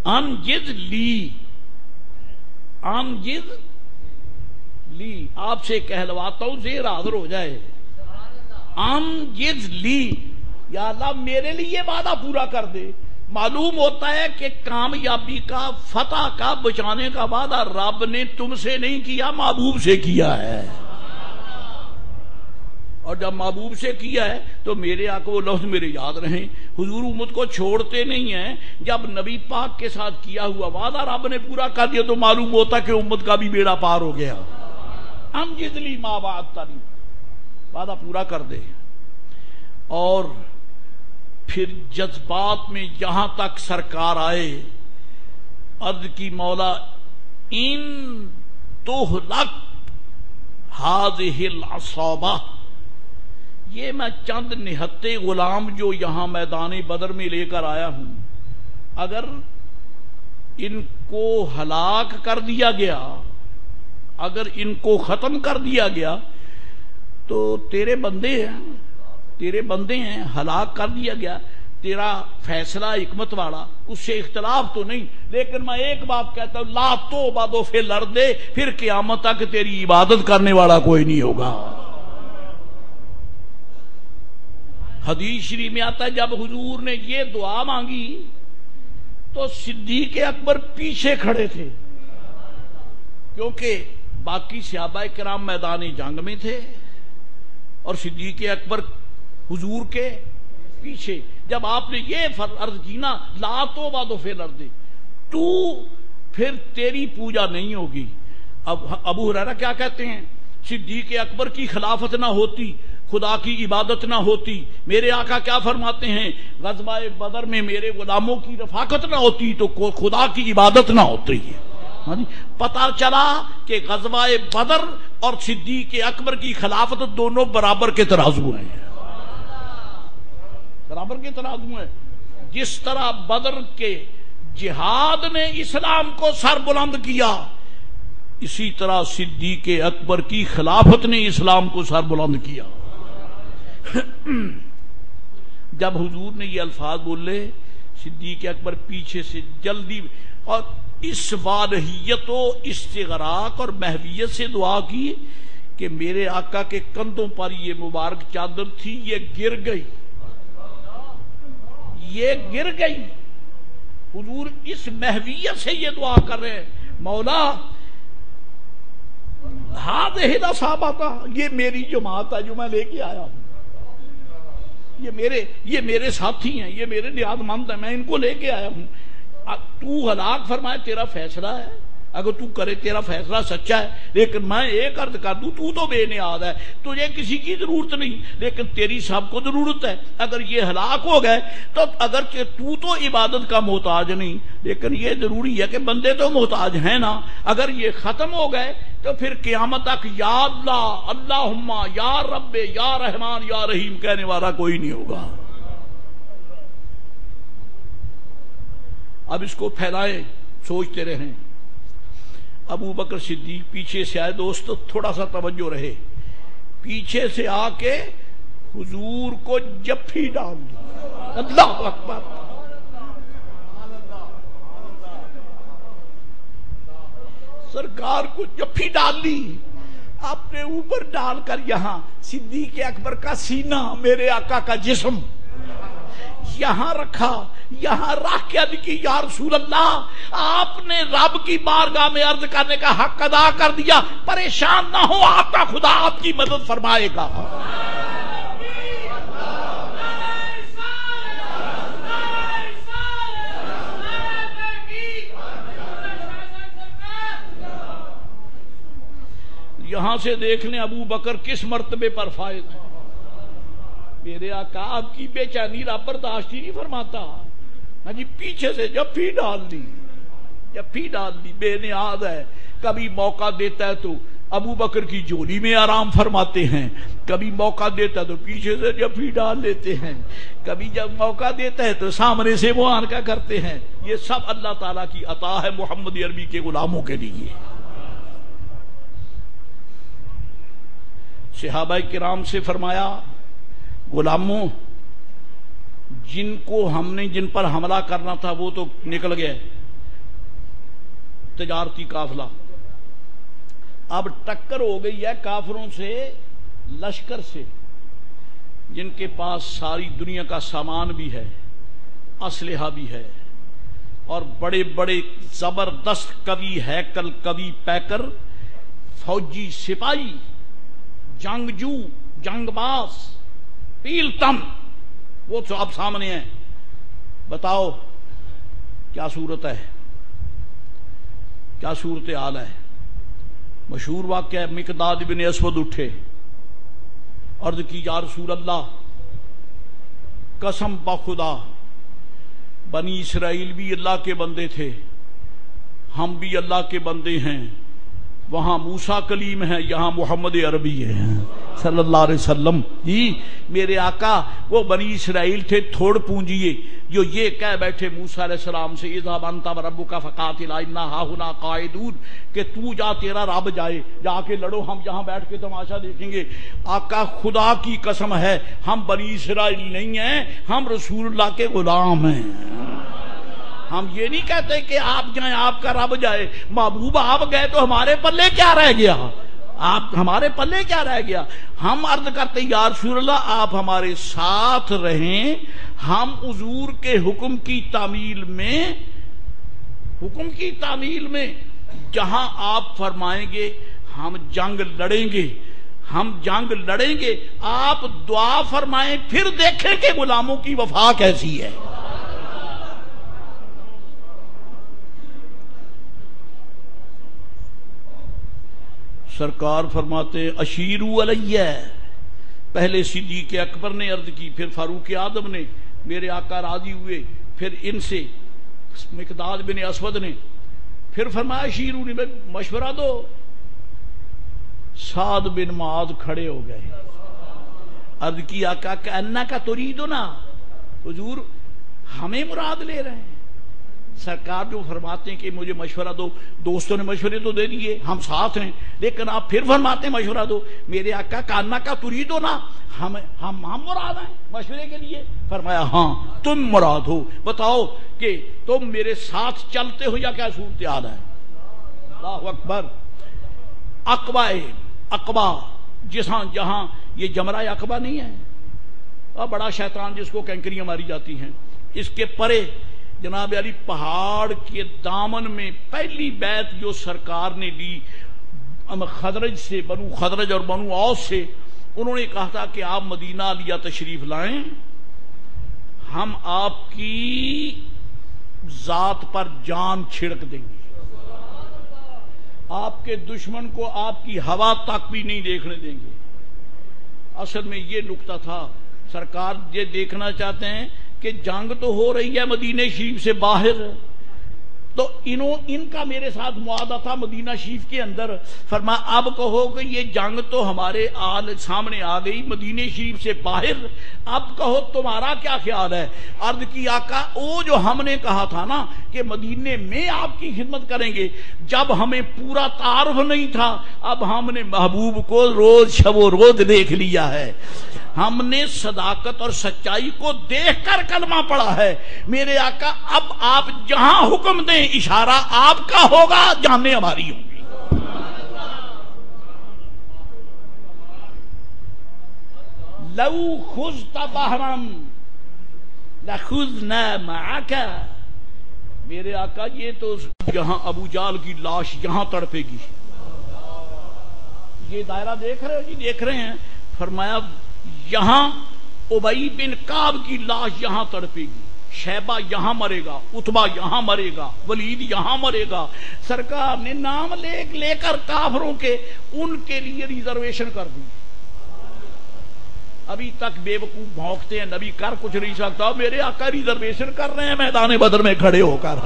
انجز لی، انجز لی، آپ سے کہلواتا ہوں زیر حاضر ہو جائے، انجز لی، یا اللہ میرے لیے وعدہ پورا کر دے۔ معلوم ہوتا ہے کہ کامیابی کا، فتح کا، بچانے کا وعدہ رب نے تم سے نہیں کیا، محبوب سے کیا ہے، اور جب محبوب سے کیا ہے تو میرے آقا وہ لفظ میرے یاد رہیں، حضور امت کو چھوڑتے نہیں ہیں، جب نبی پاک کے ساتھ کیا ہوا وعدہ رب نے پورا کر دیا تو معلوم ہوتا کہ امت کا بھی بیڑا پار ہو گیا۔ انجز لی ما وعدتنی، وعدہ پورا کر دے۔ اور پھر جذبات میں جہاں تک سرکار آئے، عرض کی مولا ان تہلک ہذہ العصابہ، یہ میں چند نہتے غلام جو یہاں میدان بدر میں لے کر آیا ہوں، اگر ان کو ہلاک کر دیا گیا، اگر ان کو ختم کر دیا گیا تو تیرے بندے ہیں، تیرے بندے ہیں، ہلاک کر دیا گیا، تیرا فیصلہ حکمت والا، اس سے اختلاف تو نہیں، لیکن میں ایک بات کہتا ہوں، لا توبہ دو فی الارض، پھر قیامت تک تیری عبادت کرنے والا کوئی نہیں ہوگا۔ حدیث شریف میں آتا ہے جب حضور نے یہ دعا مانگی تو صدیق اکبر پیچھے کھڑے تھے، کیونکہ باقی صحابہ کرام میدان جنگ میں تھے اور صدیق اکبر حضور کے پیچھے۔ جب آپ نے یہ عرض کی نا لا توبہ دو فی الارض، تو پھر تیری پوجا نہیں ہوگی۔ اب ابو ہریرہ کیا کہتے ہیں؟ صدیق اکبر کی خلافت نہ ہوتی، خدا کی عبادت نہ ہوتی. میرے آقا کیا فرماتے ہیں؟ غزوہ بدر میں میرے غلاموں کی رفاقت نہ ہوتی تو خدا کی عبادت نہ ہوتی ہے. پتہ چلا کہ غزوہ بدر اور صدیق اکبر کی خلافت دونوں برابر کے ترازو ہیں. برابر کے ترازو ہیں. جس طرح بدر کے جہاد نے اسلام کو سر بلند کیا، اسی طرح صدیق اکبر کی خلافت نے اسلام کو سر بلند کیا. جب حضور نے یہ الفاظ بولے، صدیق اکبر پیچھے سے جلدی اور اس والہیت و استغراق اور محویت سے دعا کی کہ میرے آقا کے کندھوں پر یہ مبارک چادر تھی، یہ گر گئی، یہ گر گئی. حضور اس محویت سے یہ دعا کر رہے ہیں، مولا ہذہ الاصحابہ، یہ میری جماعت ہے جو میں لے کے آیا ہوں، یہ میرے ساتھی ہیں، یہ میرے نیاز مند ہیں، میں ان کو لے کے آیا ہوں. تو ہلاک فرمائے تیرا فیصلہ ہے، اگر تو کرے تیرا فیصلہ سچا ہے. لیکن میں ایک عرض کر دوں، تو بے نیاز ہے، تجھے کسی کی ضرورت نہیں، لیکن تیری سب کو ضرورت ہے. اگر یہ ہلاک ہو گئے تو اگرچہ تو عبادت کا محتاج نہیں، لیکن یہ ضروری ہے کہ بندے تو محتاج ہیں نا. اگر یہ ختم ہو گئے تو پھر قیامت تک یا اللہ، اللہم، یا رب، یا رحمان، یا رحیم کہنے والا کوئی نہیں ہوگا. اب اس کو پھیلائیں، سوچتے رہیں. ابو بکر صدیق پیچھے سے آئے. دوست تھوڑا سا توجہ رہے. پیچھے سے آ کے حضور کو جپھی ڈال دی. اللہ اکبر. سرکار کو جپھی ڈال لی، اپنے اوپر ڈال کر یہاں صدیق اکبر کا سینہ، میرے آقا کا جسم یہاں رکھا. یہاں رکھ کے عرض کی یا رسول اللہ، آپ نے رب کی بارگاہ میں عرض کرنے کا حق ادا کر دیا، پریشان نہ ہو، آپ کا خدا آپ کی مدد فرمائے گا. یہاں سے دیکھ لیں ابو بکر کس مرتبے پر فائز ہیں. میرے آقا آپ کی بے چینی رب برداشت ہی نہیں فرماتا. ہاں جی، پیچھے سے جپھی ڈال دی، جپھی ڈال دی. بے نیاز ہے. کبھی موقع دیتا ہے تو ابو بکر کی جولی میں آرام فرماتے ہیں، کبھی موقع دیتا ہے تو پیچھے سے جپھی ڈال لیتے ہیں، کبھی جب موقع دیتا ہے تو سامنے سے وہ آنکا کرتے ہیں. یہ سب اللہ تعالیٰ کی عطا ہے محمد عربی کے غلاموں کے لیے. صحابہ کرام سے فرمایا، غلاموں، جن پر حملہ کرنا تھا وہ تو نکل گئے، تجارتی قافلہ. اب ٹکر ہو گئی ہے کافروں سے، لشکر سے، جن کے پاس ساری دنیا کا سامان بھی ہے، اسلحہ بھی ہے، اور بڑے بڑے زبردست قوی ہیکل، قوی پیکر، فوجی سپاہی، جنگجو، جنگ باز، پیل تن، وہ تو اب سامنے ہیں. بتاؤ کیا صورت ہے، کیا صورت حال ہے. مشہور واقعہ ہے، مقداد بن اسود اٹھے، عرض کی یا رسول اللہ، قسم بخدا بنی اسرائیل بھی اللہ کے بندے تھے، ہم بھی اللہ کے بندے ہیں. وہاں موسیٰ کلیم ہے، یہاں محمد عربی ہے صلی اللہ علیہ وسلم. جی میرے آقا وہ بنی اسرائیل تھے تھوڑ پونجیے، جو یہ کہہ بیٹھے موسیٰ علیہ السلام سے، اذهب انت وربک فقاتلا انا ہاہنا قاعدون، کہ تو جا، تیرا رب جائے، جا کے لڑو، ہم یہاں بیٹھ کے تماشا دیکھیں گے. آقا خدا کی قسم ہے، ہم بنی اسرائیل نہیں ہیں، ہم رسول اللہ کے غلام ہیں. ہم یہ نہیں کہتے کہ آپ جائیں، آپ کا رب جائے. محبوب آپ گئے تو ہمارے پلے کیا رہ گیا؟ آپ ہمارے پلے کیا رہ گیا؟ ہم عرض کرتے یا رسول اللہ آپ ہمارے ساتھ رہیں، ہم حضور کے حکم کی تعمیل میں جہاں آپ فرمائیں گے ہم جنگ لڑیں گے، ہم جنگ لڑیں گے. آپ دعا فرمائیں، پھر دیکھیں کہ غلاموں کی وفا کیسی ہے. سرکار فرماتے اشیرو علیہ، پہلے صدیق اکبر نے عرض کی، پھر فاروق اعظم نے، میرے آقا راضی ہوئے، پھر ان سے مقداد بن اسود نے، پھر فرمایا شیرونی میں مشورہ دو. سعد بن معاذ کھڑے ہو گئے، عرض کی آقا کأنک تریدنا، حضور ہمیں مراد لے رہے ہیں. سرکار جو فرماتے ہیں کہ مجھے مشورہ دو، دوستوں نے مشورے تو دے دیے، ہم ساتھ ہیں، لیکن آپ پھر فرماتے ہیں مشورہ دو. میرے آقا کأنک تریدنا، ہم مراد ہیں مشورے کے لیے. فرمایا ہاں تم مراد ہو، بتاؤ کہ تم میرے ساتھ چلتے ہو یا کیا صورتحال ہے. اللہ اکبر. عقبہ جہاں یہ جمرہ عقبہ نہیں ہے، اور بڑا شیطان جس کو کینکریاں ماری جاتی ہیں، اس کے پرے جناب علی پہاڑ کے دامن میں پہلی بیعت جو سرکار نے لی خزرج سے، بنو خزرج اور بنو اوس سے، انہوں نے کہا تھا کہ آپ مدینہ علیہ تشریف لائیں، ہم آپ کی ذات پر جان چھڑک دیں گے، آپ کے دشمن کو آپ کی ہوا تک بھی نہیں دیکھنے دیں گے. اصل میں یہ نکتہ تھا، سرکار یہ دیکھنا چاہتے ہیں کہ جنگ تو ہو رہی ہے مدینہ شریف سے باہر، تو ان کا میرے ساتھ معاہدہ تھا مدینہ شریف کے اندر. فرمایا اب کہو کہ یہ جنگ تو ہمارے سامنے آ گئی مدینہ شریف سے باہر، اب کہو تمہارا کیا خیال ہے. عرض کی آقا وہ جو ہم نے کہا تھا نا کہ مدینے میں آپ کی خدمت کریں گے، جب ہمیں پورا تعارف نہیں تھا، اب ہم نے محبوب کو روز شب و روز دیکھ لیا ہے، ہم نے صداقت اور سچائی کو دیکھ کر کلمہ پڑھا ہے. میرے آقا اب آپ جہاں حکم دیں اشارہ آپ کا ہوگا، جانیں ہماری ہوں گی. لو خذت بحرا لخذنا معك. میرے آقا یہ تو جہاں ابو جال کی لاش یہاں تڑپے گی، یہ دائرہ دیکھ رہے ہو جی، دیکھ رہے ہیں. فرمایا یہاں ابی بن کعب کی لاش یہاں تڑپے گی، شیبہ یہاں مرے گا، عتبہ یہاں مرے گا، ولید یہاں مرے گا. سرکار نے نام لے کر کافروں کے ان کے لیے ریزرویشن کر دی. ابھی تک بے وقوف بھونکتے ہیں نبی کر کچھ نہیں سکتا، میرے آقا ریزرویشن کر رہے ہیں میدان بدر میں کھڑے ہو کر.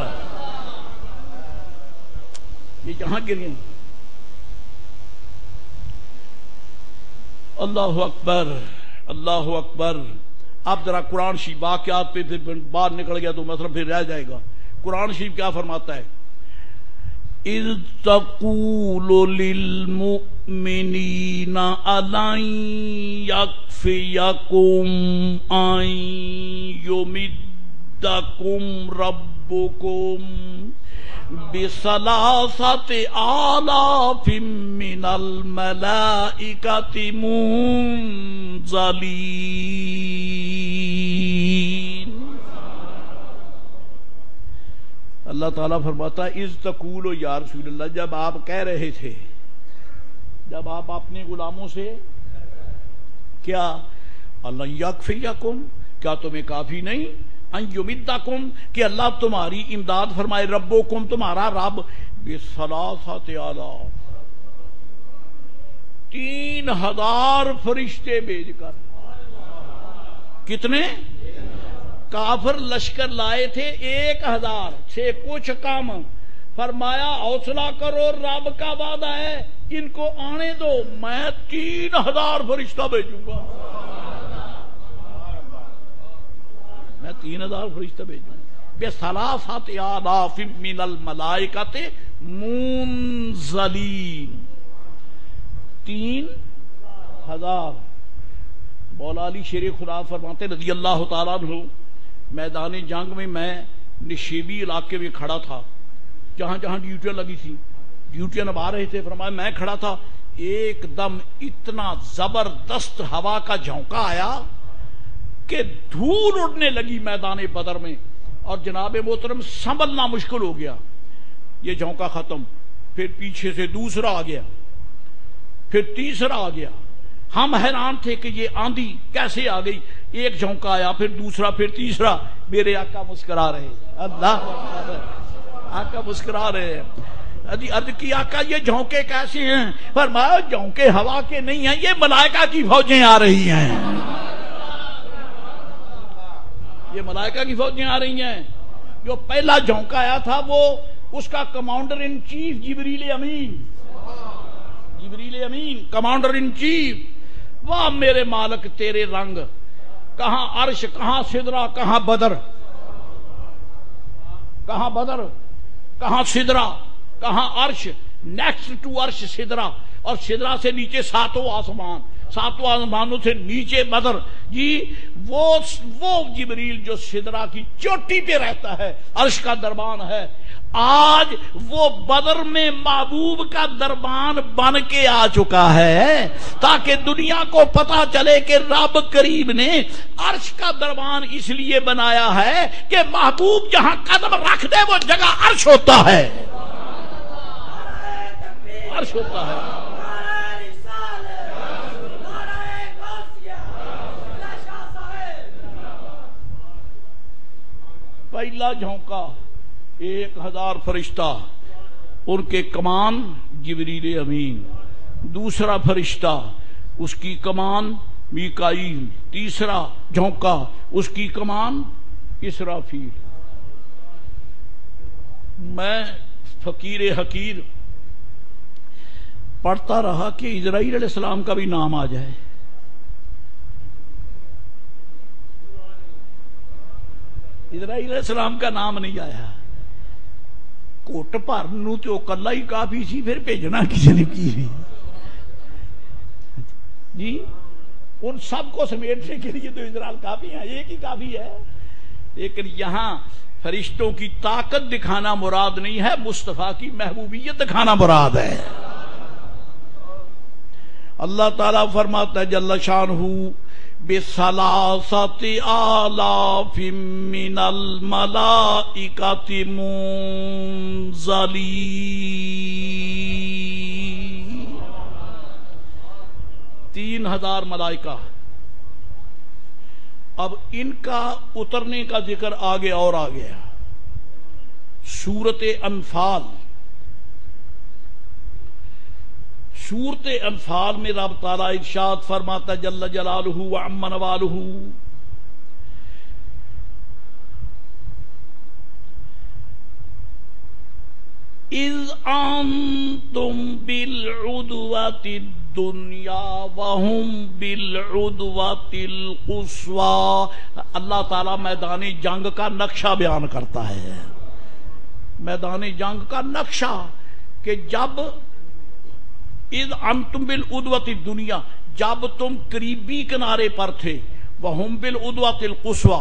یہ جہاں گریں. اللہ اکبر اللہ اکبر. آپ ذرا قرآن شریف واقعات پہ پھر باہر نکل گیا تو مطلب پھر رہ جائے گا. قرآن شریف کیا فرماتا ہے؟ اذ تقول للمؤمنین الن یکفیکم ان یمدکم ربکم بثلاثۃ آلاف من الملائکۃ منزلین. اللہ تعالیٰ فرماتا ہے اذ تقولو یا رسول اللہ، جب آپ کہہ رہے تھے، جب آپ اپنے غلاموں سے کیا الن یکفیکم، کیا تمہیں کافی نہیں، ان یمدکم کہ اللہ تمہاری امداد فرمائے، ربکم تمہارا رب، بثلاثۃ آلاف 3000 فرشتے بھیج کر. کتنے؟ کافر لشکر لائے تھے 1000 سے کچھ کم. فرمایا حوصلہ کرو، رب کا وعدہ ہے ان کو آنے دو، میں 3000 فرشتہ بھیجوں گا، میں 3000 فرشتہ بھیجوں گا. بثلاثۃ آلاف من الملائکۃ منزلین. 3000. مولا علی شیر خدا فرماتے رضی اللہ تعالیٰ عنہ، میدان جنگ میں میں نشیبی علاقے میں کھڑا تھا، جہاں جہاں ڈیوٹیاں لگی تھی، ڈیوٹیاں نبھا رہے تھے. فرمایا میں کھڑا تھا، ایک دم اتنا زبردست ہوا کا جھونکا آیا کہ دھول اڑنے لگی میدان بدر میں، اور جناب محترم سنبھلنا مشکل ہو گیا. یہ جھونکا ختم، پھر پیچھے سے دوسرا آ گیا، پھر تیسرا آ گیا. ہم حیران تھے کہ یہ آندھی کیسے آ گئی. ایک جھونکا آیا، پھر دوسرا، پھر تیسرا. میرے آقا مسکرا رہے، اللہ آقا مسکرا رہے ہیں. عرض کی آقا یہ جھونکے کیسے ہیں؟ فرمایا جھونکے ہوا کے نہیں ہیں، یہ ملائکہ کی فوجیں آ رہی ہیں، یہ ملائکہ کی فوجیں آ رہی ہیں۔ جو پہلا جھونکا آیا تھا وہ اس کا commander in chief Jibreel Ameen, Jibreel Ameen commander in chief. واہ میرے مالک تیرے رنگ، کہاں عرش، کہاں سدرہ، کہاں بدر، کہاں بدر، کہاں سدرہ، کہاں عرش، نیکسٹ ٹو عرش سدرہ، اور سدرہ سے نیچے ساتوں آسمان، ساتوں آسمانوں سے نیچے بدر۔ جی وہ جبریل جو سدرہ کی چوٹی پہ رہتا ہے، عرش کا دربان ہے، آج وہ بدر میں محبوب کا دربان بن کے آ چکا ہے، تاکہ دنیا کو پتا چلے کہ رب کریم نے عرش کا دربان اس لیے بنایا ہے کہ محبوب جہاں قدم رکھ دے وہ جگہ عرش ہوتا ہے، عرش ہوتا ہے۔ پہلا جھونکا 1000 فرشتہ، ان کے کمان جبریل امین، دوسرا فرشتہ اس کی کمان میکائیل، تیسرا جھونکا اس کی کمان اسرافیل۔ میں فقیر حقیر پڑھتا رہا کہ اسرائیل علیہ السلام کا بھی نام آ جائے، اسرائیل علیہ السلام کا نام نہیں آیا۔ کوٹ پر نو تو کلا ہی کافی سی، پھر بھیجنا کسی نے کی بھی جی، ان سب کو سمیٹنے کے لیے تو اسرائیل کافی ہے، ایک ہی کافی ہے۔ لیکن یہاں فرشتوں کی طاقت دکھانا مراد نہیں ہے، مصطفیٰ کی محبوبیت دکھانا مراد ہے۔ اللہ تعالیٰ فرماتا ہے جل شانہ بِثَلَاثَةِ آلَافٍ مِّنَ الْمَلَائِكَةِ مُنزَلِينَ، 3000 ملائکہ۔ اب ان کا اترنے کا ذکر آگے اور آ گیا۔ سورۃ انفال، سورۃ انفال میں رب تعالیٰ ارشاد فرماتا جل جلالہ وعم نوالہ، اذ انتم بالعدوۃ الدنیا وہم بالعدوۃ القصوی۔ اللہ تعالیٰ میدان جنگ کا نقشہ بیان کرتا ہے، میدان جنگ کا نقشہ، کہ جب اذ انتم بالعدوۃ الدنیا، جب تم قریبی کنارے پر تھے، وہم بالعدوۃ القصوی،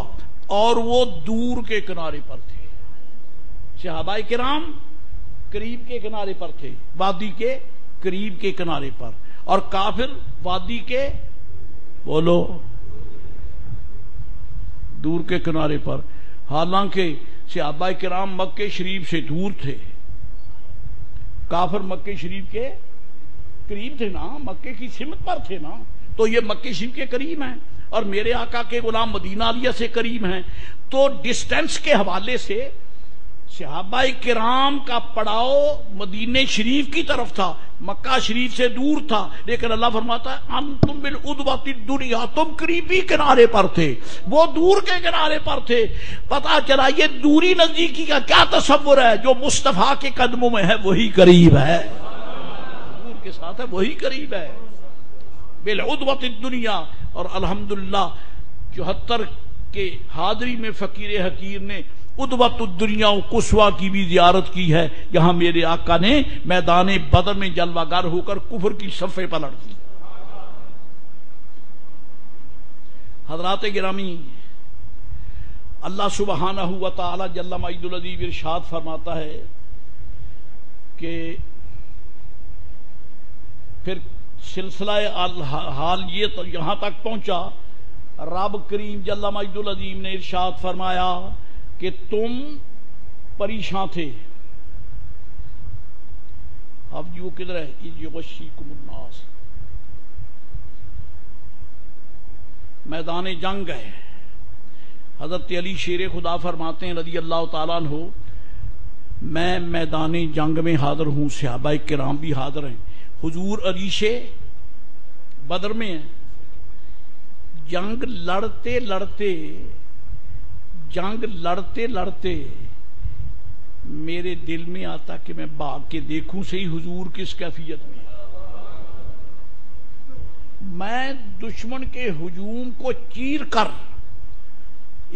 اور وہ دور کے کنارے پر تھے۔ صحابہ کرام قریب کے کنارے پر تھے، وادی کے قریب کے کنارے پر، اور کافر وادی کے بولو دور کے کنارے پر۔ حالانکہ صحابہ کرام مکہ شریف سے دور تھے، کافر مکہ شریف کے قریب تھے نا، مکے کی سمت پر تھے نا، تو یہ مکہ شریف کے قریب ہیں، اور میرے آقا کے غلام مدینہ علیہ سے قریب ہیں۔ تو ڈسٹینس کے حوالے سے صحابہ کرام کا پڑاؤ مدینہ شریف کی طرف تھا، مکہ شریف سے دور تھا، لیکن اللہ فرماتا ہے انتم بالعدوۃ الدنیا، تم قریبی کنارے پر تھے، وہ دور کے کنارے پر تھے۔ پتا چلا یہ دوری نزدیکی کا کیا تصور ہے، جو مصطفیٰ کے قدموں میں ہے وہی قریب ہے، دور کے ساتھ ہے وہی قریب ہے، بالعدوۃ الدنیا۔ اور الحمدللہ 74 کے حاضری میں فقیر حقیر نے عدوۃ الدنیا و قصویٰ کی بھی زیارت کی ہے، یہاں میرے آقا نے میدان بدر میں جلوہ گر ہو کر کفر کی صفیں پلٹ دی۔ حضرات گرامی، اللہ سبحانہ و تعالی جل مجد العظیم ارشاد فرماتا ہے کہ پھر سلسلہ حال یہ یہاں تک پہنچا، رب کریم جل مجد العظیم نے ارشاد فرمایا کہ تم پریشان تھے۔ اب جو کدھر ہے، یغشیکم الناس، میدان جنگ ہے۔ حضرت علی شیر خدا فرماتے ہیں رضی اللہ تعالیٰ عنہ میں میدان جنگ میں حاضر ہوں، صحابہ کرام بھی حاضر ہیں، حضور عریش بدر میں ہیں، جنگ لڑتے لڑتے میرے دل میں آتا کہ میں بھاگ کے دیکھوں صحیح حضور کس کیفیت میں۔ میں دشمن کے ہجوم کو چیر کر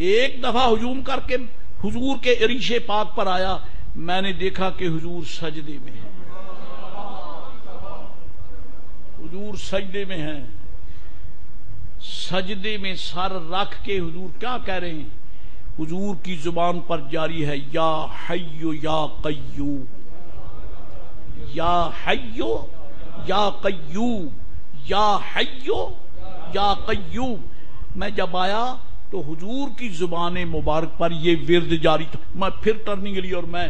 ایک دفعہ ہجوم کر کے حضور کے عریش پاک پر آیا، میں نے دیکھا کہ حضور سجدے میں ہیں، حضور سجدے میں ہیں، سجدے میں سر رکھ کے حضور کیا کہہ رہے ہیں؟ حضور کی زبان پر جاری ہے یا حیو یا قیوم، یا حیو یا قیوم، یا حیو یا قیوم۔ میں جب آیا تو حضور کی زبان مبارک پر یہ ورد جاری تھا، میں پھر ٹرننگ لی اور میں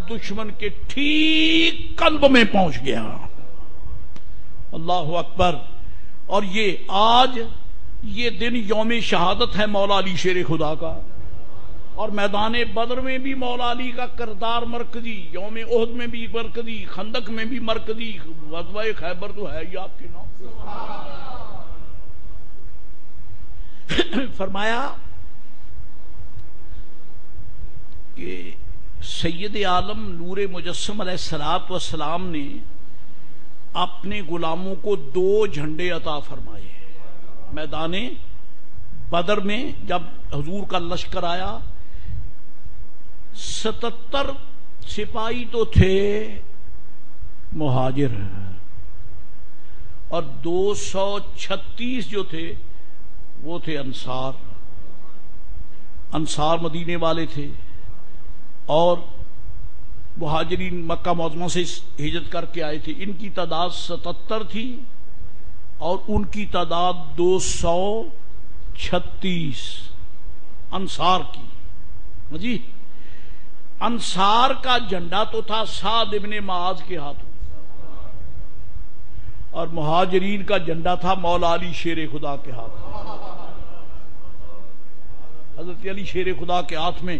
دشمن کے ٹھیک قلب میں پہنچ گیا۔ اللہ اکبر۔ اور یہ آج یہ دن یوم شہادت ہے مولا علی شیر خدا کا، اور میدان بدر میں بھی مولا علی کا کردار مرکزی، یوم احد میں بھی مرکزی، خندق میں بھی مرکزی، غزوہ خیبر تو ہے ہی آپ کے نام۔ فرمایا کہ سید عالم نور مجسم علیہ السلام نے اپنے غلاموں کو 2 جھنڈے عطا فرمائے۔ میدان بدر میں جب حضور کا لشکر آیا، 77 سپاہی تو تھے مہاجر اور 236 جو تھے وہ تھے انصار مدینے والے تھے، اور مہاجرین مکہ معظمہ سے ہجرت کر کے آئے تھے۔ ان کی تعداد 77 تھی اور ان کی تعداد 236 انصار کی۔ جی انصار کا جھنڈا تو تھا سعد ابن معاذ کے ہاتھوں، اور مہاجرین کا جھنڈا تھا مولا علی شیر خدا کے ہاتھ میں۔ حضرت علی شیر خدا کے ہاتھ میں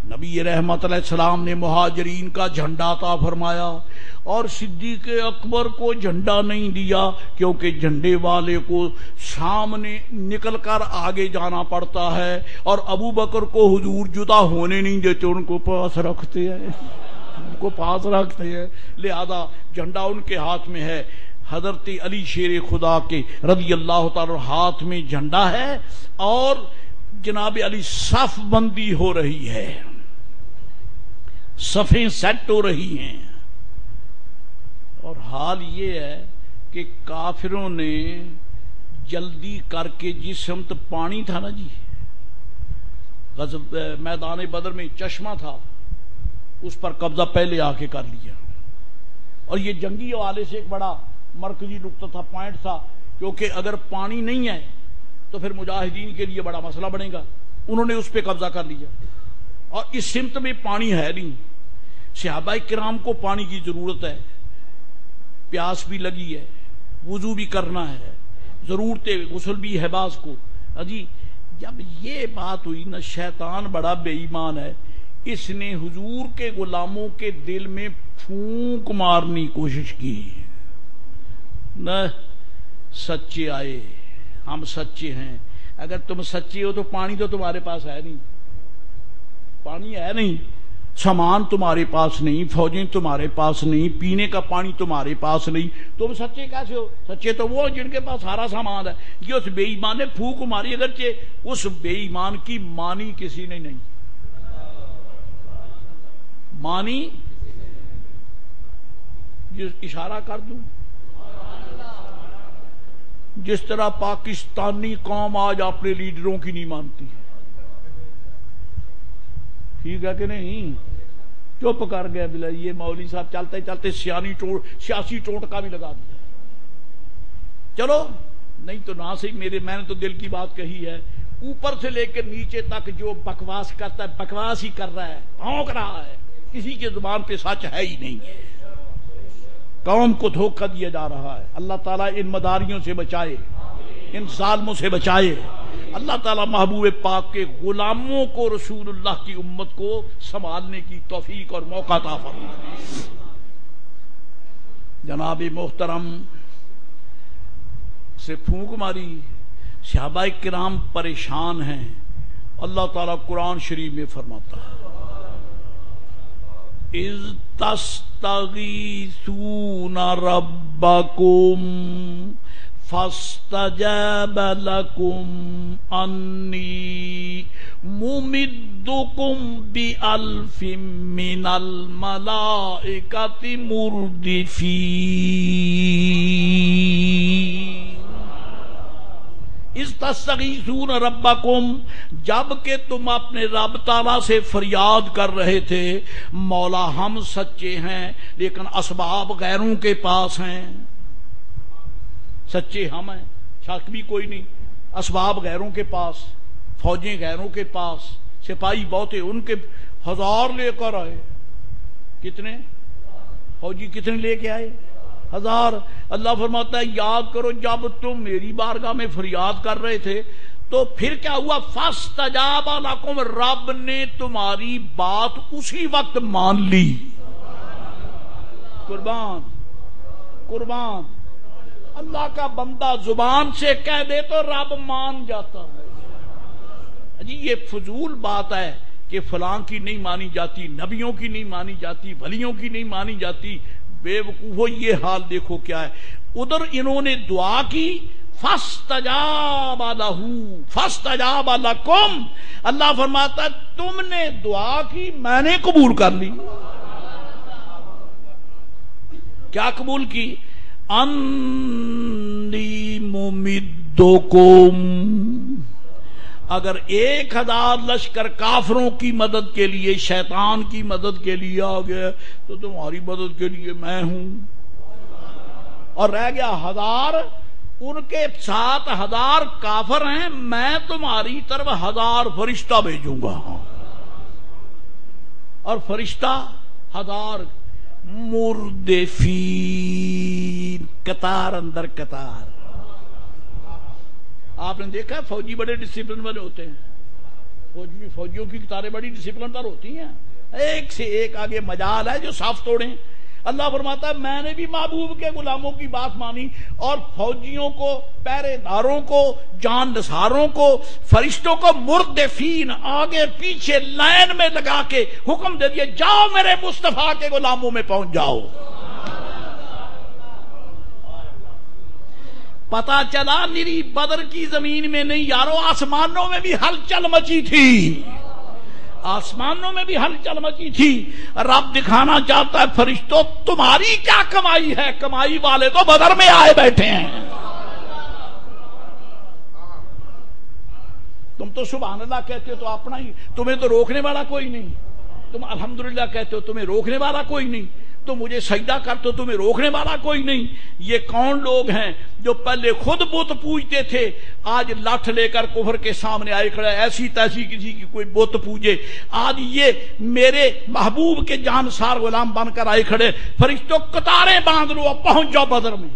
نبی رحمت علیہ السلام نے مہاجرین کا جھنڈا عطا فرمایا، اور صدیق اکبر کو جھنڈا نہیں دیا کیونکہ جھنڈے والے کو سامنے نکل کر آگے جانا پڑتا ہے، اور ابو بکر کو حضور جدا ہونے نہیں دیتے، ان کو پاس رکھتے ہیں، لہذا جھنڈا ان کے ہاتھ میں ہے۔ حضرت علی شیر خدا کے رضی اللہ تعالی ہاتھ میں جھنڈا ہے، اور جناب علی صف بندی ہو رہی ہے، صفیں سیٹ ہو رہی ہیں، اور حال یہ ہے کہ کافروں نے جلدی کر کے جس سمت پانی تھا نا جی، میدان بدر میں چشمہ تھا، اس پر قبضہ پہلے آ کے کر لیا، اور یہ جنگی حوالے سے ایک بڑا مرکزی نقطہ تھا، پوائنٹ تھا، کیونکہ اگر پانی نہیں ہے تو پھر مجاہدین کے لیے بڑا مسئلہ بنے گا۔ انہوں نے اس پہ قبضہ کر لیا، اور اس سمت میں پانی ہے نہیں، صحابہ کرام کو پانی کی ضرورت ہے، پیاس بھی لگی ہے، وضو بھی کرنا ہے، ضرورت غسل بھی ہے بعض کو۔ جی جب یہ بات ہوئی نا، شیطان بڑا بے ایمان ہے، اس نے حضور کے غلاموں کے دل میں پھونک مارنی کوشش کی، نہ سچے آئے، ہم سچے ہیں، اگر تم سچے ہو تو پانی تو تمہارے پاس ہے نہیں، پانی ہے نہیں، سامان تمہارے پاس نہیں، فوجیں تمہارے پاس نہیں، پینے کا پانی تمہارے پاس نہیں، تم سچے کیسے ہو؟ سچے تو وہ جن کے پاس سارا سامان ہے۔ یہ اس بے ایمان نے پھونک ماری، اگرچہ اس بے ایمان کی مانی کسی نے نہیں مانی، اشارہ کر دوں، جس طرح پاکستانی قوم آج اپنے لیڈروں کی نہیں مانتی، ٹھیک ہے کہ نہیں؟ چپ کر گیا بلا، یہ مولوی صاحب چلتے چلتے سیاسی ٹوٹکا بھی لگا دیا۔ چلو نہیں تو نہ صحیح، میں نے تو دل کی بات کہی ہے، اوپر سے لے کے نیچے تک جو بکواس کرتا ہے بکواس ہی کر رہا ہے، بھونک رہا ہے، کسی کی زبان پہ سچ ہے ہی نہیں، قوم کو دھوکہ دیا جا رہا ہے۔ اللہ تعالیٰ ان مداریوں سے بچائے، ان ظالموں سے بچائے۔ اللہ تعالیٰ محبوب پاک کے غلاموں کو رسول اللہ کی امت کو سنبھالنے کی توفیق اور موقع عطا فرمائے۔ جناب محترم سے پھونک ماری، صحابہ کرام پریشان ہیں۔ اللہ تعالیٰ قرآن شریف میں فرماتا ہے اذ تستغیثون ربکم فاستجاب لکم انی ممدکم بألف من الملائکۃ مردفین۔ اذ تستغیثون ربکم، جب کہ تم اپنے رب تعالیٰ سے فریاد کر رہے تھے مولا ہم سچے ہیں لیکن اسباب غیروں کے پاس ہیں۔ سچے ہم ہیں، شک بھی کوئی نہیں، اسباب غیروں کے پاس، فوجیں غیروں کے پاس، سپاہی بہتے ان کے 1000 لے کر آئے۔ کتنے فوجی کتنے لے کے آئے؟ 1000۔ اللہ فرماتا ہے یاد کرو جب تم میری بارگاہ میں فریاد کر رہے تھے تو پھر کیا ہوا؟ فاستجاب لکم، رب نے تمہاری بات اسی وقت مان لی۔ قربان قربان، اللہ کا بندہ زبان سے کہہ دے تو رب مان جاتا ہے۔ جی یہ فضول بات ہے کہ فلاں کی نہیں مانی جاتی، نبیوں کی نہیں مانی جاتی، ولیوں کی نہیں مانی جاتی۔ بے وقوفو، یہ حال دیکھو کیا ہے۔ ادھر انہوں نے دعا کی فاستجاب لہ فاستجاب لکم، اللہ فرماتا ہے تم نے دعا کی میں نے قبول کر لی۔ کیا قبول کی؟ انی ممدکم، اگر 1000 لشکر کافروں کی مدد کے لیے، شیطان کی مدد کے لیے آ گیا تو تمہاری مدد کے لیے میں ہوں، اور رہ گیا 1000، ان کے ساتھ 1000 کافر ہیں، میں تمہاری طرف 1000 فرشتہ بھیجوں گا، اور فرشتہ 1000 مردفین، قطار اندر قطار۔ آپ نے دیکھا فوجی بڑے ڈسپلن والے ہوتے ہیں، فوجیوں کی قطاریں بڑی ڈسپلن دار ہوتی ہیں، ایک سے ایک آگے مجال ہے جو صاف توڑیں۔ اللہ فرماتا ہے میں نے بھی محبوب کے غلاموں کی بات مانی، اور فوجیوں کو، پہرے داروں کو، جان نثاروں کو، فرشتوں کو مردفین آگے پیچھے لائن میں لگا کے حکم دے دیا جاؤ میرے مصطفیٰ کے غلاموں میں پہنچ جاؤ۔ پتا چلا میری بدر کی زمین میں نہیں یارو، آسمانوں میں بھی ہلچل مچی تھی، آسمانوں میں بھی ہلچل مچی تھی۔ رب دکھانا چاہتا ہے فرشتوں تمہاری کیا کمائی ہے، کمائی والے تو بدر میں آئے بیٹھے ہیں۔ تم تو سبحان اللہ کہتے ہو تو اپنا ہی، تمہیں تو روکنے والا کوئی نہیں، تم الحمدللہ کہتے ہو تمہیں روکنے والا کوئی نہیں، تو مجھے سجدہ کرتے ہو تمہیں روکنے والا کوئی نہیں۔ یہ کون لوگ ہیں جو پہلے خود بت پوجتے تھے، آج لٹھ لے کر کفر کے سامنے آئے کھڑے، ایسی تیسی کسی کی کوئی بت پوجے، آج یہ میرے محبوب کے جانسار غلام بن کر آئے کھڑے۔ فرشتوں قطاریں باندھ لو، پہنچ جاؤ بدر میں۔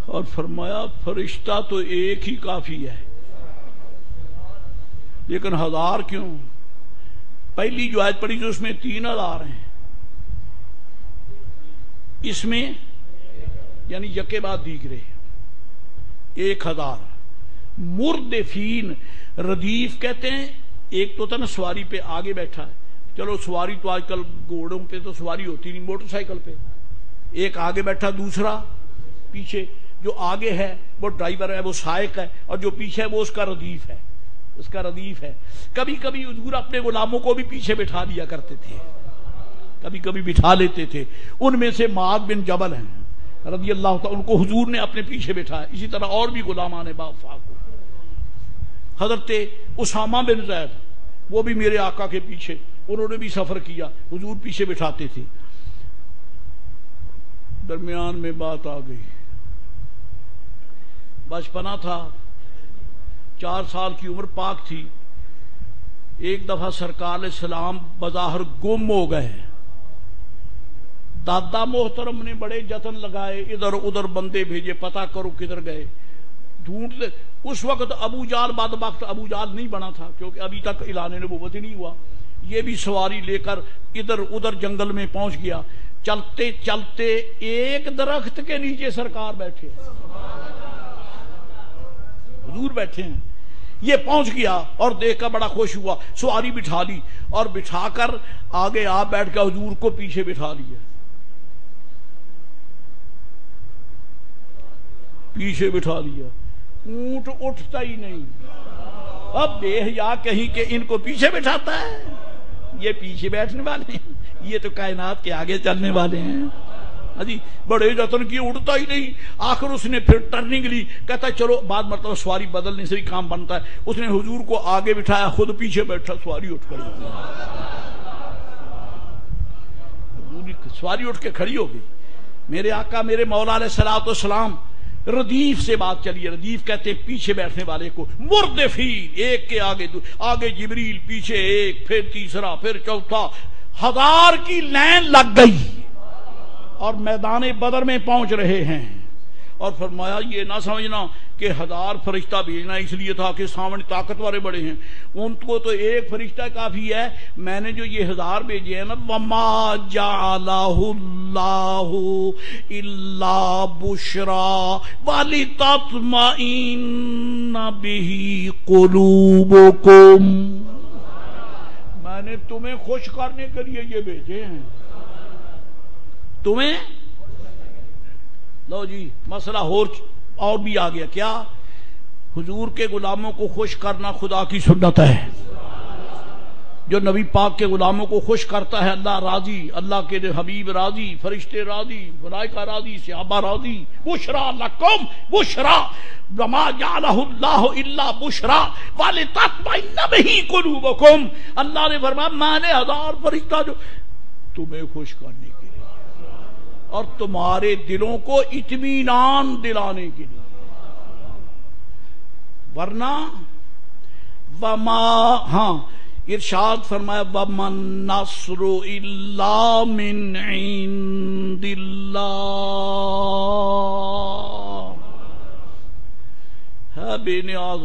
اور فرمایا فرشتہ تو ایک ہی کافی ہے، لیکن 1000 کیوں؟ پہلی جو آیت پڑھی تو اس میں 3000 ہیں، اس میں یعنی یکے بعد دیگرے 1000۔ مردفین، ردیف کہتے ہیں، ایک تو تھا نا سواری پہ آگے بیٹھا ہے، چلو سواری تو آج کل گھوڑوں پہ تو سواری ہوتی نہیں، موٹر سائیکل پہ ایک آگے بیٹھا، دوسرا پیچھے۔ جو آگے ہے وہ ڈرائیور ہے، وہ سائق ہے، اور جو پیچھے ہے وہ اس کا ردیف ہے، اس کا ردیف ہے۔ کبھی کبھی حضور اپنے غلاموں کو بھی پیچھے بٹھا لیا کرتے تھے، کبھی کبھی بٹھا لیتے تھے۔ ان میں سے معاذ بن جبل ہیں رضی اللہ تعالیٰ، ان کو حضور نے اپنے پیچھے بٹھایا۔ اسی طرح اور بھی غلامان وفا کو، حضرت اسامہ بن زید وہ بھی میرے آقا کے پیچھے، انہوں نے بھی سفر کیا، حضور پیچھے بٹھاتے تھے۔ درمیان میں بات آ گئی، بچپنا تھا، 4 سال کی عمر پاک تھی۔ ایک دفعہ سرکار علیہ السلام بظاہر گم ہو گئے، دادا محترم نے بڑے جتن لگائے، ادھر ادھر بندے بھیجے، پتہ کرو کدھر گئے، ڈھونڈتے۔ اس وقت ابو جال بدبخت ابو جال نہیں بنا تھا، کیونکہ ابھی تک اعلان نبوت ہی نہیں ہوا۔ یہ بھی سواری لے کر ادھر ادھر جنگل میں پہنچ گیا۔ چلتے چلتے ایک درخت کے نیچے سرکار بیٹھے، حضور بیٹھے ہیں، یہ پہنچ گیا اور دیکھ کر بڑا خوش ہوا، سواری بٹھا لی اور بٹھا کر آگے آپ بیٹھ کے حضور کو پیچھے بٹھا لیا، پیچھے بٹھا لیا۔ اونٹ اٹھتا ہی نہیں۔ اب بے حیا کہیں کہ ان کو پیچھے بٹھاتا ہے، یہ پیچھے بیٹھنے والے ہیں، یہ تو کائنات کے آگے چلنے والے ہیں۔ جی بڑے جتن کی، اٹھتا ہی نہیں۔ آخر اس نے پھر ٹرننگ لی، کہتا ہے چلو بعد مرتبہ سواری بدلنے سے بھی کام بنتا ہے۔ اس نے حضور کو آگے بٹھایا، خود پیچھے بیٹھا، سواری اٹھ کھڑی، سواری اٹھ کے کھڑی ہو گئی۔ میرے آقا میرے مولا علیہ الصلوۃ والسلام ردیف سے بات چلی ہے۔ ردیف کہتے ہیں پیچھے بیٹھنے والے کو، مردفین، ایک کے آگے آگے جبریل، پیچھے ایک، پھر تیسرا، پھر چوتھا، 1000 کی لائن لگ گئی اور میدان بدر میں پہنچ رہے ہیں۔ اور فرمایا یہ نہ سمجھنا کہ 1000 فرشتہ بھیجنا اس لیے تھا کہ سامنے طاقتور بڑے ہیں، ان کو تو ایک فرشتہ کافی ہے، میں نے جو یہ 1000 بھیجے ہیں نا، وما جعلہ اللہ الا بشرا ولتطمئن بہ قلوبکم، میں نے تمہیں خوش کرنے کے لیے یہ بھیجے ہیں، تمہیں۔ لو جی مسئلہ اور بھی آ گیا، کیا؟ حضور کے غلاموں کو خوش کرنا خدا کی سنت ہے۔ جو نبی پاک کے غلاموں کو خوش کرتا ہے اللہ راضی، اللہ کے حبیب راضی، فرشتے راضی، ملائکہ راضی، صحابہ راضی۔ بشرا لکم، بشرا وما جعلہ اللہ الا بشرا ولتطمئن بہ قلوبکم، اللہ نے فرمایا میں نے 1000 فرشتہ جو تمہیں خوش کرنے کے لیے اور تمہارے دلوں کو اطمینان دلانے کے لیے، ورنہ وما، ہاں ارشاد فرمایا وَمَن نَّصْرُ إِلَّا مِنْ عِندِ اللَّهِ، ہے بے نیاز۔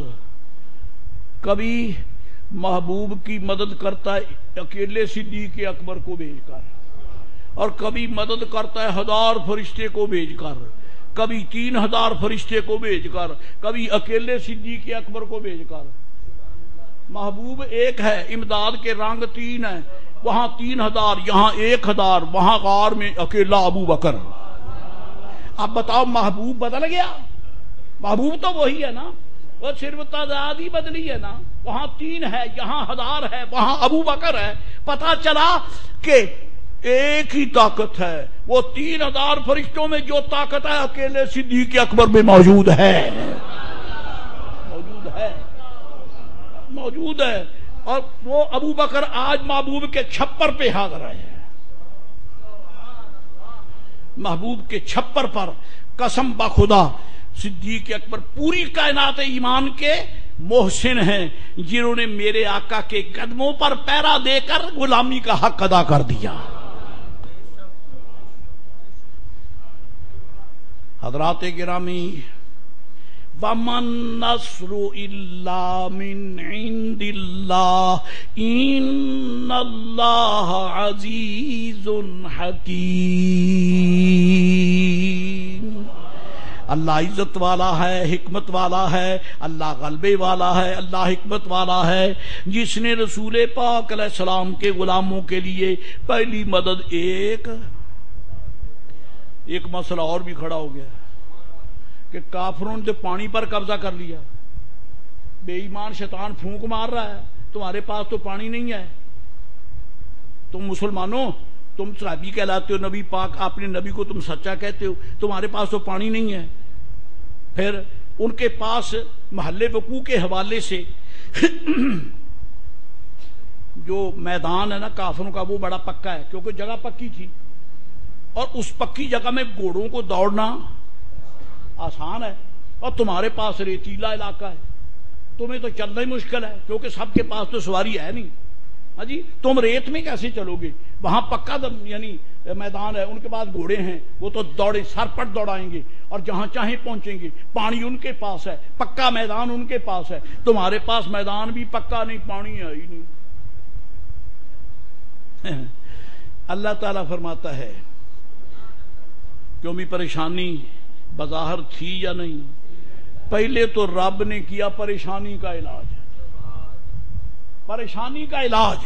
کبھی محبوب کی مدد کرتا ہے اکیلے صدیق اکبر کو بھیج کر، اور کبھی مدد کرتا ہے 1000 فرشتے کو بھیج کر، کبھی 3000 فرشتے کو بھیج کر، کبھی اکیلے صدیق اکبر کو بھیج کر۔ محبوب ایک ہے، امداد کے رنگ 3 ہیں، وہاں 3000، یہاں 1000، وہاں غار میں اکیلا ابو بکر۔ اب بتاؤ محبوب بدل گیا؟ محبوب تو وہی ہے نا، وہ صرف تعداد ہی بدلی ہے نا، وہاں 3 ہے، یہاں 1000 ہے، وہاں ابو بکر ہے۔ پتا چلا کہ ایک ہی طاقت ہے، وہ 3000 فرشتوں میں جو طاقت ہے اکیلے صدیق اکبر میں موجود ہے، موجود ہے۔ اور وہ ابو بکر آج محبوب کے چھپر پہ حاضر ہے، محبوب کے چھپر پر قسم بخدا صدیق اکبر پوری کائنات ایمان کے محسن ہیں، جنہوں نے میرے آقا کے قدموں پر پیرا دے کر غلامی کا حق ادا کر دیا۔ حضرات گرامی، وَمَن نَّصْرُ إِلَّا مِنْ عِندِ اللَّهِ إِنَّ اللَّهَ عَزِيزٌ حَكِيمٌ۔ اللہ عزت والا ہے، حکمت والا ہے، اللہ غلبے والا ہے، اللہ حکمت والا ہے، جس نے رسول پاک علیہ السلام کے غلاموں کے لیے پہلی مدد ایک مسئلہ اور بھی کھڑا ہو گیا کہ کافروں نے پانی پر قبضہ کر لیا، بے ایمان شیطان پھونک مار رہا ہے، تمہارے پاس تو پانی نہیں ہے، تم مسلمانوں، تم صحابی کہلاتے ہو، نبی پاک اپنے نبی کو تم سچا کہتے ہو، تمہارے پاس تو پانی نہیں ہے۔ پھر ان کے پاس محل وقوع کے حوالے سے جو میدان ہے نا کافروں کا، وہ بڑا پکا ہے، کیونکہ جگہ پکی تھی، اور اس پکی جگہ میں گھوڑوں کو دوڑنا آسان ہے، اور تمہارے پاس ریتیلا علاقہ ہے، تمہیں تو چلنا ہی مشکل ہے، کیونکہ سب کے پاس تو سواری ہے نہیں۔ ہاں جی تم ریت میں کیسے چلو گے؟ وہاں پکا یعنی میدان ہے، ان کے پاس گھوڑے ہیں، وہ تو دوڑے سر پٹ دوڑائیں گے اور جہاں چاہیں پہنچیں گے، پانی ان کے پاس ہے، پکا میدان ان کے پاس ہے، تمہارے پاس میدان بھی پکا نہیں، پانی ہے ہی نہیں۔ اللہ تعالیٰ فرماتا ہے کیوں بھی پریشانی بظاہر تھی یا نہیں، پہلے تو رب نے کیا پریشانی کا علاج، پریشانی کا علاج،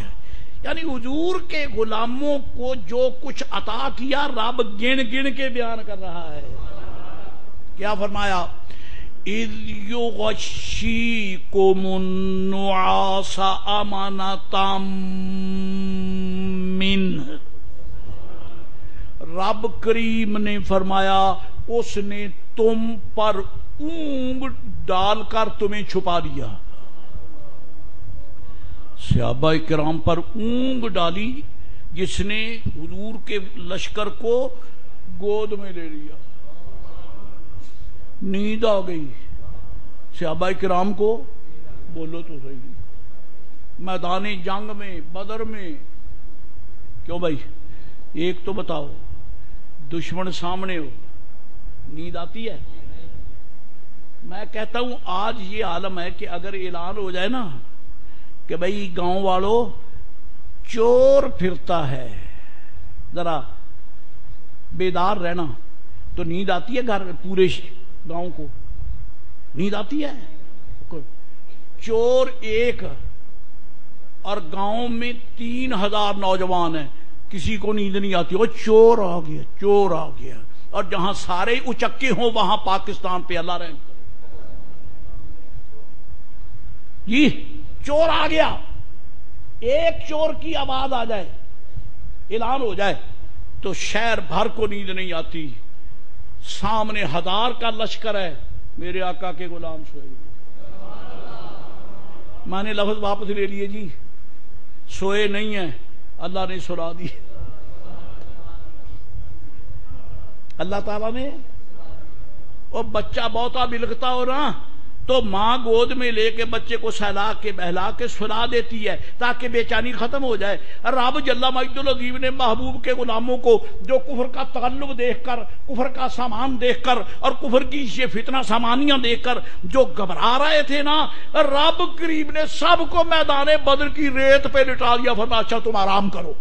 یعنی حضور کے غلاموں کو جو کچھ عطا کیا رب گن گن کے بیان کر رہا ہے۔ کیا فرمایا؟ اِذْ يُغَشِّيكُمُ النُّعَاسَ أَمَنَةً مِّنْهُ، رب کریم نے فرمایا اس نے تم پر اونگ ڈال کر تمہیں چھپا دیا، صحابہ کرام پر اونگ ڈالی جس نے حضور کے لشکر کو گود میں لے لیا، نیند آ گئی صحابہ کرام کو، بولو تو صحیح، میدان جنگ میں بدر میں، کیوں بھائی ایک تو بتاؤ، دشمن سامنے ہو نیند آتی ہے؟ میں کہتا ہوں آج یہ عالم ہے کہ اگر اعلان ہو جائے نا کہ بھئی گاؤں والوں چور پھرتا ہے، ذرا بیدار رہنا، تو نیند آتی ہے گھر پورے گاؤں کو؟ نیند آتی ہے؟ چور ایک اور گاؤں میں 3000 نوجوان ہیں، کسی کو نیند نہیں آتی، وہ چور آ گیا، چور آ گیا، اور جہاں سارے اچکے ہوں وہاں پاکستان پہ اللہ رحم کرے، جی چور آ گیا، ایک چور کی آواز آ جائے، اعلان ہو جائے تو شہر بھر کو نیند نہیں آتی، سامنے 1000 کا لشکر ہے، میرے آقا کے غلام سوئے ہوئے، میں نے لفظ واپس لے لیے جی، سوئے نہیں ہیں، اللہ نے سلا دی، اللہ تعالیٰ نے، اور بچہ بہتا بلکتا ہو نا تو ماں گود میں لے کے بچے کو سہلا کے بہلا کے سلا دیتی ہے تاکہ بے چینی ختم ہو جائے۔ رب جل مجد العظیم نے محبوب کے غلاموں کو جو کفر کا تغلب دیکھ کر، کفر کا سامان دیکھ کر اور کفر کی یہ فتنہ سامانیاں دیکھ کر جو گھبرا رہے تھے نا، رب کریم نے سب کو میدان بدر کی ریت پہ لٹا دیا، فرمایا اچھا تم آرام کرو۔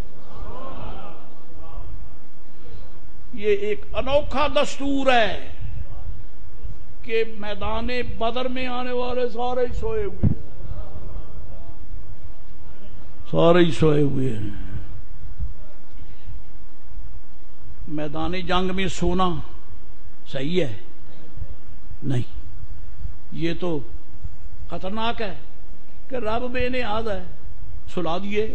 یہ ایک انوکھا دستور ہے کہ میدان بدر میں آنے والے سارے ہی سوئے ہوئے ہیں، سارے ہی سوئے ہوئے ہیں۔ میدان جنگ میں سونا صحیح ہے؟ نہیں، یہ تو خطرناک ہے کہ رب بے نیاز ہے، سلا دیے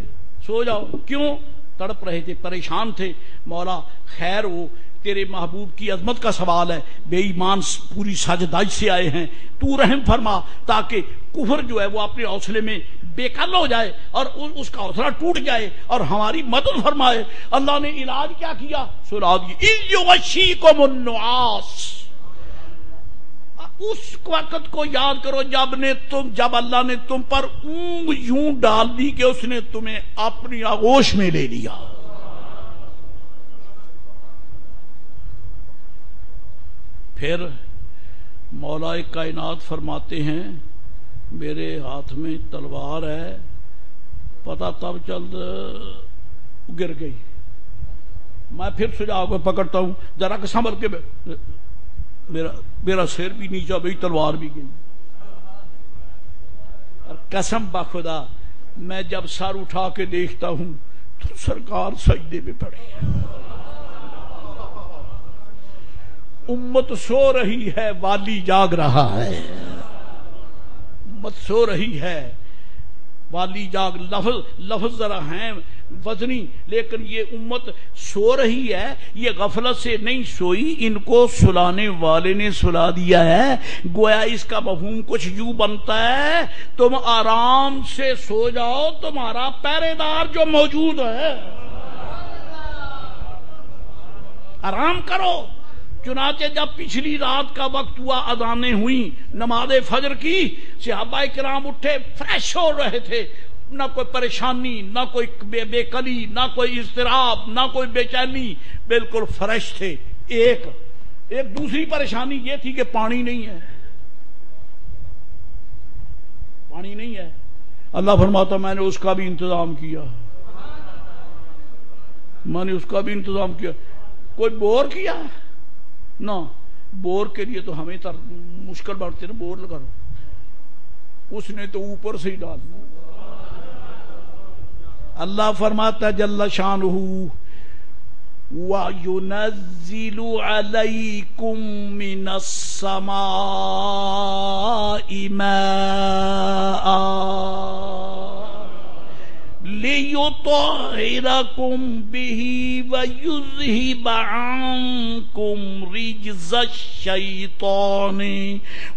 سو جاؤ، کیوں؟ تڑپ رہے تھے، پریشان تھے، مولا خیر ہو، تیرے محبوب کی عظمت کا سوال ہے، بے ایمان پوری ساجدائی سے آئے ہیں، تو رحم فرما تاکہ کفر جو ہے وہ اپنے حوصلے میں بے کل ہو جائے اور اس کا حوصلہ ٹوٹ جائے اور ہماری مدد فرمائے۔ اللہ نے علاج کیا کیا؟ سلا دی۔ اِذْ يُغَشِّيكُمُ النُّعَاسَ، اس وقت کو یاد کرو جب اللہ نے تم پر اونگ یوں ڈال دی کہ اس نے تمہیں اپنی آغوش میں لے لیا۔ پھر مولا کائنات فرماتے ہیں میرے ہاتھ میں تلوار ہے، پتہ تب چل گر گئی، میں پھر سجا کو پکڑتا ہوں، ذرا کہ سنبھل کے میرا سر بھی نیچا بھی، تلوار بھی گئی، اور قسم بخدا میں جب سر اٹھا کے دیکھتا ہوں تو سرکار سجدے میں پڑے، امت سو رہی ہے، والی جاگ رہا ہے، امت سو رہی ہے، والی جاگ، لفظ ذرا ہیں وزنی، لیکن یہ امت سو رہی ہے، یہ غفلت سے نہیں سوئی، ان کو سلانے والے نے سلا دیا ہے۔ گویا اس کا مفہوم کچھ یوں بنتا ہے، تم آرام سے سو جاؤ، تمہارا پہرے دار جو موجود ہے، آرام کرو۔ چنانچہ جب پچھلی رات کا وقت ہوا، اذانیں ہوئیں نماز فجر کی، صحابہ کرام اٹھے، فریش ہو رہے تھے، نہ کوئی پریشانی، نہ کوئی بے کلی، نہ کوئی اضطراب، نہ کوئی بے چینی، بالکل فریش تھے۔ ایک دوسری پریشانی یہ تھی کہ پانی نہیں ہے، پانی نہیں ہے۔ اللہ فرماتا میں نے اس کا بھی انتظام کیا، میں نے اس کا بھی انتظام کیا۔ کوئی بور کیا نہ، بور کے لیے تو ہمیں مشکل بڑھتے نا، بور لگا رہا، اس نے تو اوپر سے ہی ڈالنا۔ اللہ فرماتا جل شانہ وَيُنَزِّلُ عَلَيْكُم مِّنَ السَّمَاءِ مَاءً لِيُطَهِّرَكُم بِهِ وَيُذْهِبَ عَنكُم رِجْزَ الشَّيْطَانِ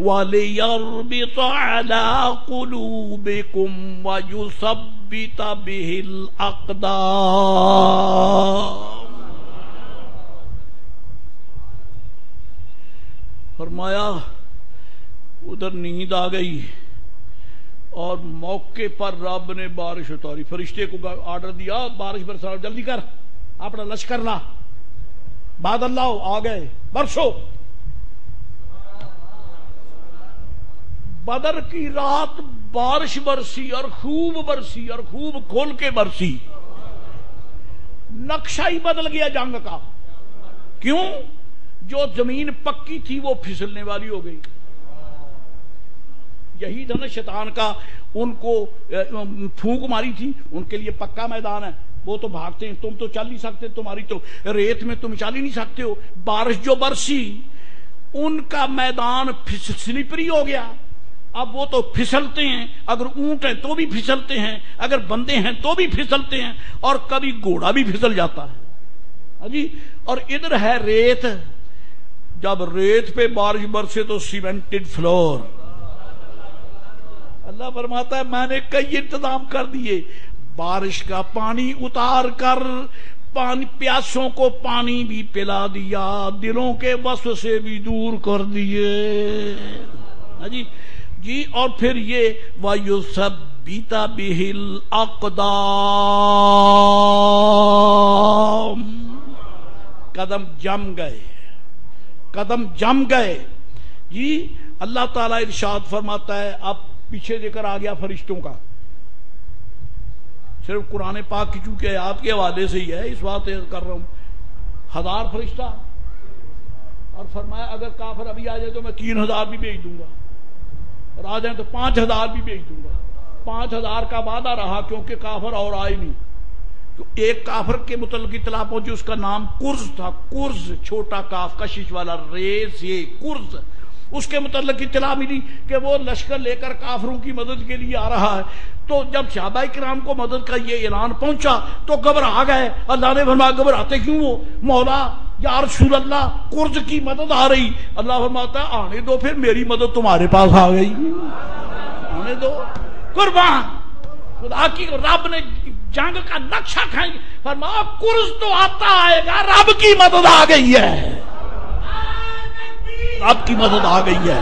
وَلِيَرْبِطَ عَلَىٰ قُلُوبِكُمْ وَيُثَبِّتَ بِهِ الْأَقْدَامَ۔ فرمایا ادھر نیند آ گئی اور موقع پر رب نے بارش اتاری، فرشتے کو آرڈر دیا بارش برسا، جلدی کر اپنا لشکر لا، بعد اللہ آ گئے، برسو۔ بدر کی رات بارش برسی اور خوب برسی اور خوب کھول کے برسی، نقشہ ہی بدل گیا جنگ کا۔ کیوں؟ جو زمین پکی تھی وہ پھسلنے والی ہو گئی۔ یہی تھا نا شیطان کا، ان کو پھونک ماری تھی، ان کے لیے پکا میدان ہے، وہ تو بھاگتے ہیں، تم تو چل نہیں سکتے، تمہاری تو ریت میں تم چل ہی نہیں سکتے ہو۔ بارش جو برسی ان کا میدان سلپری ہو گیا، اب وہ تو پھسلتے ہیں، اگر اونٹ ہیں تو بھی پھسلتے ہیں، اگر بندے ہیں تو بھی پھسلتے ہیں، اور کبھی گھوڑا بھی پھسل جاتا ہے جی۔ اور ادھر ہے ریت، جب ریت پہ بارش برسے تو سیمنٹڈ فلور۔ اللہ فرماتا ہے میں نے کئی انتظام کر دیے، بارش کا پانی اتار کر پیاسوں کو پانی بھی پلا دیا، دلوں کے وسوسے بھی دور کر دیے جی۔ اور پھر یہ وَيُثَبِّتَ بِهِ الْأَقْدَامَ، قدم جم گئے، قدم جم گئے جی۔ اللہ تعالیٰ ارشاد فرماتا ہے، اب پیچھے ذکر آ گیا فرشتوں کا، صرف قرآن پاک کی چونکہ آیات کے حوالے سے ہی ہے اس بات کر رہا ہوں۔ 1000 فرشتہ، اور فرمایا اگر کافر ابھی آ جائے تو میں 3000 بھی بھیج دوں گا، اور آ جائیں تو 5000 بھی بھیج دوں گا۔ 5000 کا وعدہ رہا کیونکہ کافر اور آئے نہیں۔ تو ایک کافر کے متعلق اطلاع پہنچی، اس کا نام کرز تھا، کرز، چھوٹا کاف کشش والا ریز، یہ کرز۔ اس کے متعلق اطلاع ملی کہ وہ لشکر لے کر کافروں کی مدد کے لیے آ رہا ہے۔ تو جب صحابہ کرام کو مدد کا یہ اعلان پہنچا تو گھبرا گئے۔ اللہ نے فرمایا گھبراتے کیوں ہو مولا، یا رسول اللہ کرز کی مدد آ رہی۔ اللہ فرماتا ہے آنے دو، پھر میری مدد تمہارے پاس آ گئی، آنے دو قربان۔ خدا کی رب نے جنگ کا نقشہ کھائیں، فرمایا کرز تو آتا آئے گا، رب کی مدد آ گئی ہے، رب کی مدد آ گئی ہے۔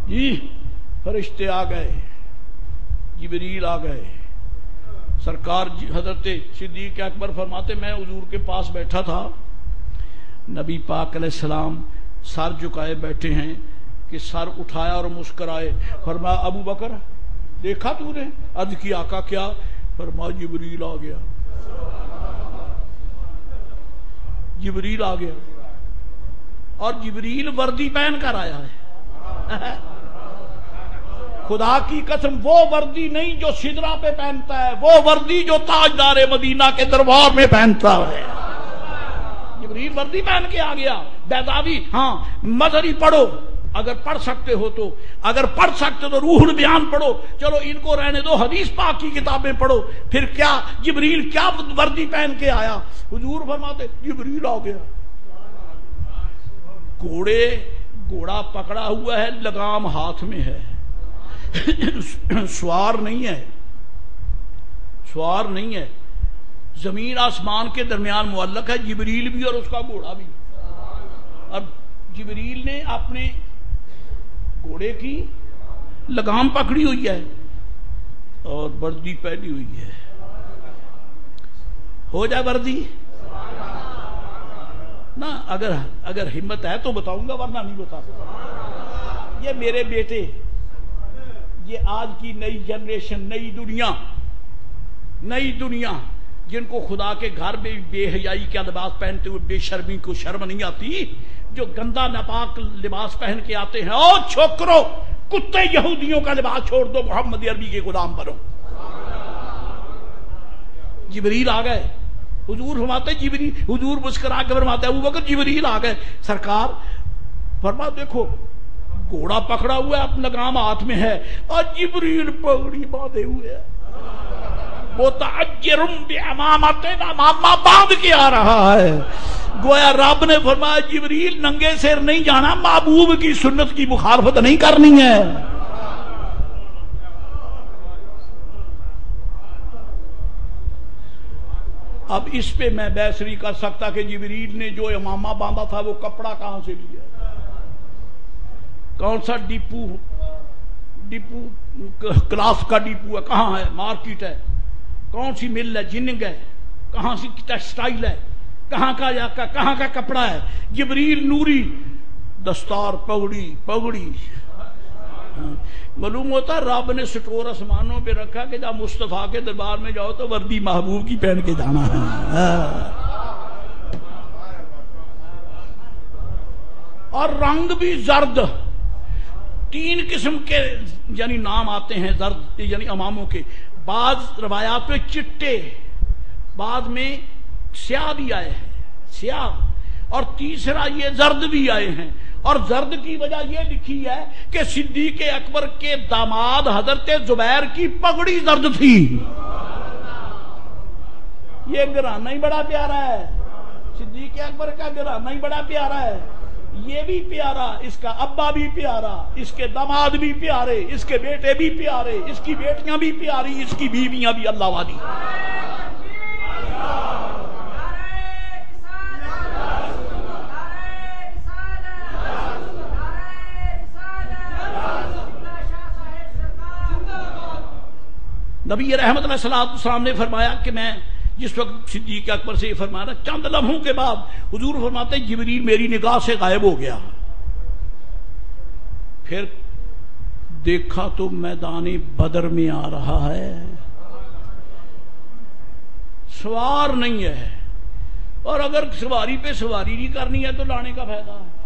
جی فرشتے آ گئے، جبریل آ گئے، سرکار حضرت صدیق اکبر فرماتے میں حضور کے پاس بیٹھا تھا، نبی پاک علیہ السلام سر جھکائے بیٹھے ہیں کہ سر اٹھایا اور مسکرائے، فرمایا ابو بکر دیکھا تو نے؟ عرض کی آقا کیا؟ فرمایا جبریل آ گیا، جبریل آ گیا، اور جبریل وردی پہن کر آیا ہے۔ خدا کی قسم وہ وردی نہیں جو سدرا پہ پہنتا ہے، وہ وردی جو تاجدار مدینہ کے دربار میں پہنتا ہے۔ جبریل وردی پہن کے آ گیا، بیضاوی، ہاں مظہری پڑھو اگر پڑھ سکتے ہو تو، اگر پڑھ سکتے تو روح البیان پڑھو، چلو ان کو رہنے دو، حدیث پاک کی کتابیں پڑھو۔ پھر کیا جبریل کیا وردی پہن کے آیا؟ حضور فرماتے جبریل آ گیا، گھوڑا پکڑا ہوا ہے، لگام ہاتھ میں ہے، سوار نہیں ہے، سوار نہیں ہے، زمین آسمان کے درمیان معلق ہے، جبریل بھی اور اس کا گھوڑا بھی. اب جبریل نے اپنے گھوڑے کی لگام پکڑی ہوئی ہے اور وردی پہنی ہوئی ہے. ہو جائے وردی نا، اگر ہمت ہے تو بتاؤں گا، ورنہ نہیں بتا سکتا. یہ میرے بیٹے، یہ آج کی نئی جنریشن، نئی دنیا جن کو خدا کے گھر میں بے حیائی کا لباس پہنتے ہوئے بے شرمی کو شرم نہیں آتی، جو گندا ناپاک لباس پہن کے آتے ہیں. او چھوکرو، کتے یہودیوں کا لباس چھوڑ دو، محمد عربی کے غلام بنو. جبریل آ گئے. حضور فرماتے جبریل، حضور مسکرا کے فرماتے ابو بکر جبریل آ گئے. سرکار فرما دیکھو گھوڑا پکڑا ہوا ہے، اپنا لگام ہاتھ میں ہے، اور جبریل پگڑی باندھے ہوئے ہے. متعجرم بعمامتنا، امامہ باندھ کے آ رہا ہے. گویا رب نے فرمایا جبریل ننگے سر نہیں جانا، محبوب کی سنت کی مخالفت نہیں کرنی ہے. اب اس پہ میں بحث نہیں کر سکتا کہ جبریل نے جو امامہ باندھا تھا وہ کپڑا کہاں سے لیا، کون سا ڈپو کلاس کا ڈپو ہے، کہاں ہے، مارکیٹ ہے، کون سی مل ہے، جنگ ہے، کہاں سی ٹیکسٹائل ہے، کہاں کا کپڑا ہے. جبریل نوری، دستار، پگڑی. معلوم ہوتا رب نے سٹور آسمانوں پہ رکھا کہ جب مصطفیٰ کے دربار میں جاؤ تو وردی محبوب کی پہن کے جانا ہے. اور رنگ بھی زرد. 3 قسم کے یعنی نام آتے ہیں زرد یعنی اماموں کے. بعض روایات پہ چٹے، بعض میں سیاہ بھی آئے ہیں، سیاہ، اور تیسرا یہ زرد بھی آئے ہیں. اور زرد کی وجہ یہ لکھی ہے کہ صدیق اکبر کے داماد حضرت زبیر کی پگڑی زرد تھی. یہ گھرانہ ہی بڑا پیارا ہے، صدیق اکبر کا گھرانہ ہی بڑا پیارا ہے. یہ بھی پیارا، اس کا ابا بھی پیارا، اس کے داماد بھی پیارے، اس کے بیٹے بھی پیارے، اس کی بیٹیاں بھی پیاری، اس کی بیویاں بھی اللہ والی. نبی رحمت علیہ السلام نے فرمایا کہ میں جس وقت صدیق اکبر سے یہ فرمایا، چند لمحوں کے بعد حضور فرماتے جبریل میری نگاہ سے غائب ہو گیا. پھر دیکھا تو میدان بدر میں آ رہا ہے، سوار نہیں ہے، اور اگر سواری پہ سواری نہیں کرنی ہے تو لانے کا فائدہ ہے.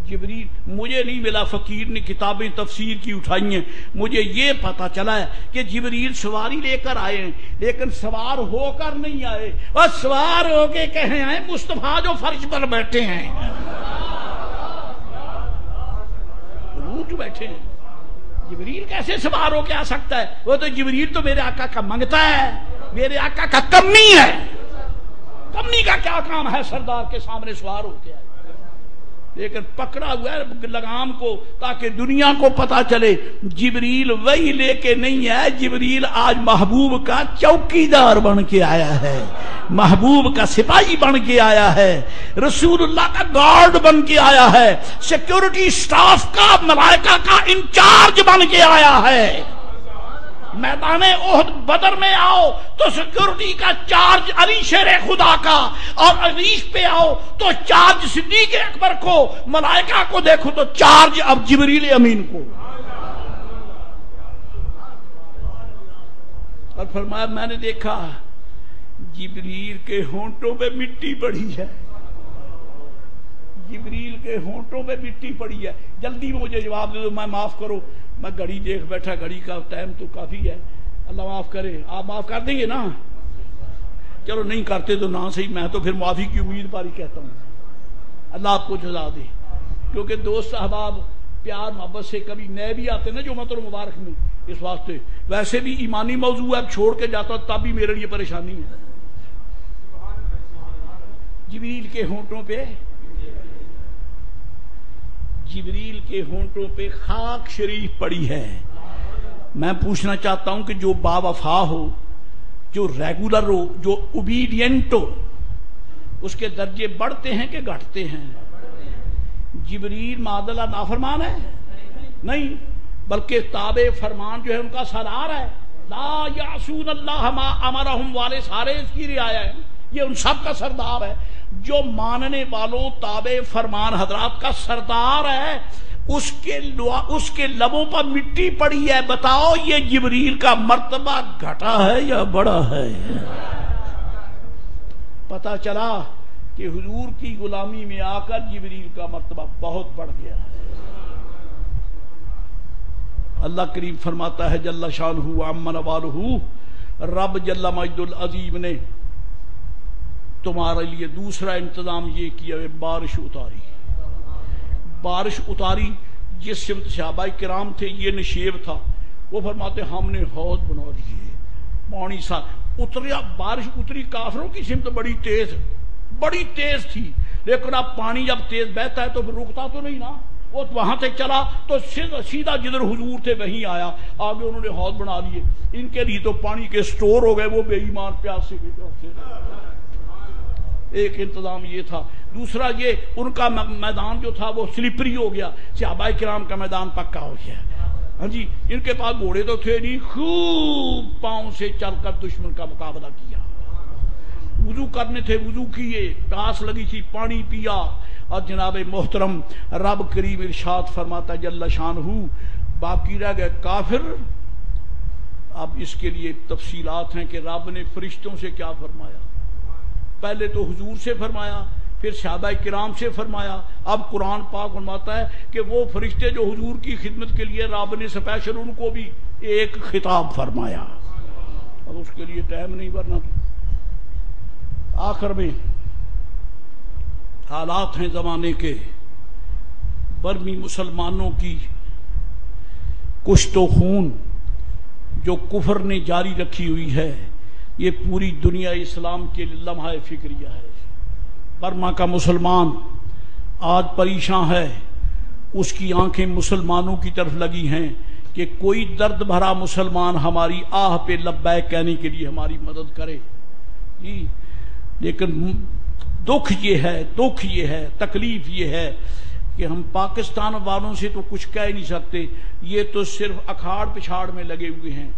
جبریل مجھے نہیں ملا، فقیر نے کتابیں تفسیر کی اٹھائی ہیں، مجھے یہ پتا چلا ہے کہ جبریل سواری لے کر آئے ہیں لیکن سوار ہو کر نہیں آئے، اور سوار ہو کے کہیں آئے مصطفیٰ جو فرش پر بیٹھے ہیں، روٹ بیٹھے ہیں. جبریل کیسے سوار ہو کے آ سکتا ہے؟ وہ تو جبریل تو میرے آقا کا منگتا ہے، میرے آقا کا کمی ہے. کمی کا کیا کام ہے سردار کے سامنے سوار ہو کے آئے؟ لیکن پکڑا ہوا ہے لگام کو تاکہ دنیا کو پتا چلے جبریل وہی لے کے نہیں ہے، جبریل آج محبوب کا چوکیدار بن کے آیا ہے، محبوب کا سپاہی بن کے آیا ہے، رسول اللہ کا گارڈ بن کے آیا ہے، سیکیورٹی سٹاف کا ملائکہ کا انچارج بن کے آیا ہے. میدان احد بدر میں آؤ تو سیکورٹی کا چارج علی شیر خدا کا، اور عریش پہ آؤ تو چارج صدیق اکبر کو، ملائکہ کو دیکھو تو چارج اب جبریل امین کو. اور فرمایا میں نے دیکھا جبریل کے ہونٹوں پہ مٹی پڑی ہے، جبریل کے ہونٹوں پہ مٹی پڑی ہے. جلدی مجھے جواب دے دو، میں معاف کرو، میں گھڑی دیکھ بیٹھا، گھڑی کا ٹائم تو کافی ہے، اللہ معاف کرے. آپ معاف کر دیں گے نا؟ چلو نہیں کرتے تو نہ صحیح، میں تو پھر معافی کی امید پاری کہتا ہوں. اللہ آپ کو جزا دے، کیونکہ دوست احباب پیار محبت سے کبھی نئے بھی آتے نا جو مطلب مبارک میں، اس واسطے ویسے بھی ایمانی موضوع ہے، چھوڑ کے جاتا تب بھی میرے لیے پریشانی ہے. جبریل کے ہونٹوں پہ، جبریل کے ہونٹوں پہ خاک شریف پڑی ہے. میں پوچھنا چاہتا ہوں کہ جو با وفا ہو، جو ریگولر ہو، جو اوبیڈینٹ ہو، اس کے درجے بڑھتے ہیں کہ گھٹتے ہیں؟ جبریل معاذ اللہ نافرمان ہے؟ نہیں، بلکہ تابع فرمان جو ہے ان کا سردار ہے۔ لا یعصون اللہ ما امرہم والے سارے اس کی رعایا ہے، یہ ان سب کا سردار ہے۔ جو ماننے والوں تابع فرمان حضرات کا سردار ہے، اس کے لبوں پر مٹی پڑی ہے، بتاؤ یہ جبریل کا مرتبہ گھٹا ہے یا بڑا ہے؟ پتہ چلا کہ حضور کی غلامی میں آ کر جبریل کا مرتبہ بہت بڑھ گیا ہے۔ اللہ کریم فرماتا ہے جل شانہ عمن والہ، رب جل مجد العظیم نے تمہارے لیے دوسرا انتظام یہ کیا ہے، بارش اتاری۔ بارش اتاری، جس سمت صحابہ کرام تھے، یہ نشیب تھا، وہ فرماتے ہم نے حوض بنا دیے، پانی سا اتریا، بارش اتری کافروں کی سمت بڑی تیز تھی، لیکن اب پانی جب تیز بہتا ہے تو پھر رکتا تو نہیں نا، وہ وہاں سے چلا تو سیدھا جدھر حضور تھے وہیں آیا، آگے انہوں نے حوض بنا لیے۔ ان کے لیے تو پانی کے سٹور ہو گئے، وہ بے ایمان پیاسے کی طرف سے۔ ایک انتظام یہ تھا، دوسرا یہ ان کا میدان جو تھا وہ سلپری ہو گیا، صحابہ کرام کا میدان پکا ہو گیا۔ ہاں جی، ان کے پاس گھوڑے تو تھے نہیں، خوب پاؤں سے چل کر دشمن کا مقابلہ کیا۔ وضو کرنے تھے، وضو کیے، پیاس لگی تھی، پانی پیا، اور جناب محترم رب کریم ارشاد فرماتا جل شانہ باقی رہ گئے کافر۔ اب اس کے لیے تفصیلات ہیں کہ رب نے فرشتوں سے کیا فرمایا، پہلے تو حضور سے فرمایا، پھر صحابہ کرام سے فرمایا، اب قرآن پاک فرماتا ہے کہ وہ فرشتے جو حضور کی خدمت کے لیے رب نے سپیشل ان کو بھی ایک خطاب فرمایا۔ اب اس کے لیے ٹائم نہیں، ورنہ آخر میں حالات ہیں زمانے کے، برمی مسلمانوں کی کشت و خون جو کفر نے جاری رکھی ہوئی ہے، یہ پوری دنیا اسلام کے لمحہ فکریہ ہے۔ برما کا مسلمان آج پریشان ہے، اس کی آنکھیں مسلمانوں کی طرف لگی ہیں کہ کوئی درد بھرا مسلمان ہماری آہ پہ لبیک کہنے کے لیے ہماری مدد کرے جی۔ لیکن دکھ یہ ہے، تکلیف یہ ہے کہ ہم پاکستان والوں سے تو کچھ کہہ نہیں سکتے، یہ تو صرف اکھاڑ پچھاڑ میں لگے ہوئے ہیں،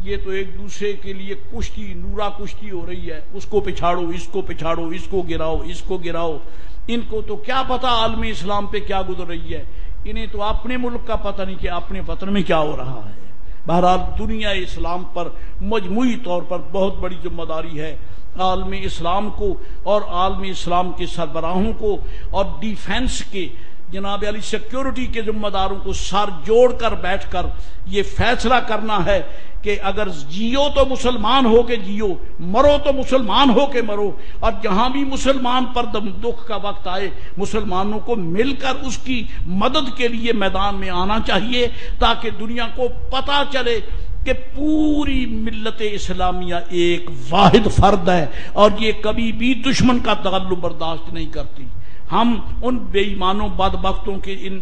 یہ تو ایک دوسرے کے لیے کشتی، نورا کشتی ہو رہی ہے، اس کو پچھاڑو، اس کو پچھاڑو، اس کو گراؤ، اس کو گراؤ۔ ان کو تو کیا پتا عالم اسلام پہ کیا گزر رہی ہے، انہیں تو اپنے ملک کا پتہ نہیں کہ اپنے وطن میں کیا ہو رہا ہے۔ بہرحال دنیا اسلام پر مجموعی طور پر بہت بڑی ذمہ داری ہے، عالم اسلام کو اور عالم اسلام کے سربراہوں کو اور ڈیفنس کے جناب علی سیکیورٹی کے ذمہ داروں کو سر جوڑ کر بیٹھ کر یہ فیصلہ کرنا ہے کہ اگر جیو تو مسلمان ہو کے جیو، مرو تو مسلمان ہو کے مرو، اور جہاں بھی مسلمان پر دکھ کا وقت آئے مسلمانوں کو مل کر اس کی مدد کے لیے میدان میں آنا چاہیے، تاکہ دنیا کو پتہ چلے کہ پوری ملت اسلامیہ ایک واحد فرد ہے اور یہ کبھی بھی دشمن کا تغلب برداشت نہیں کرتی۔ ہم ان بے ایمانوں بدبختوں کے ان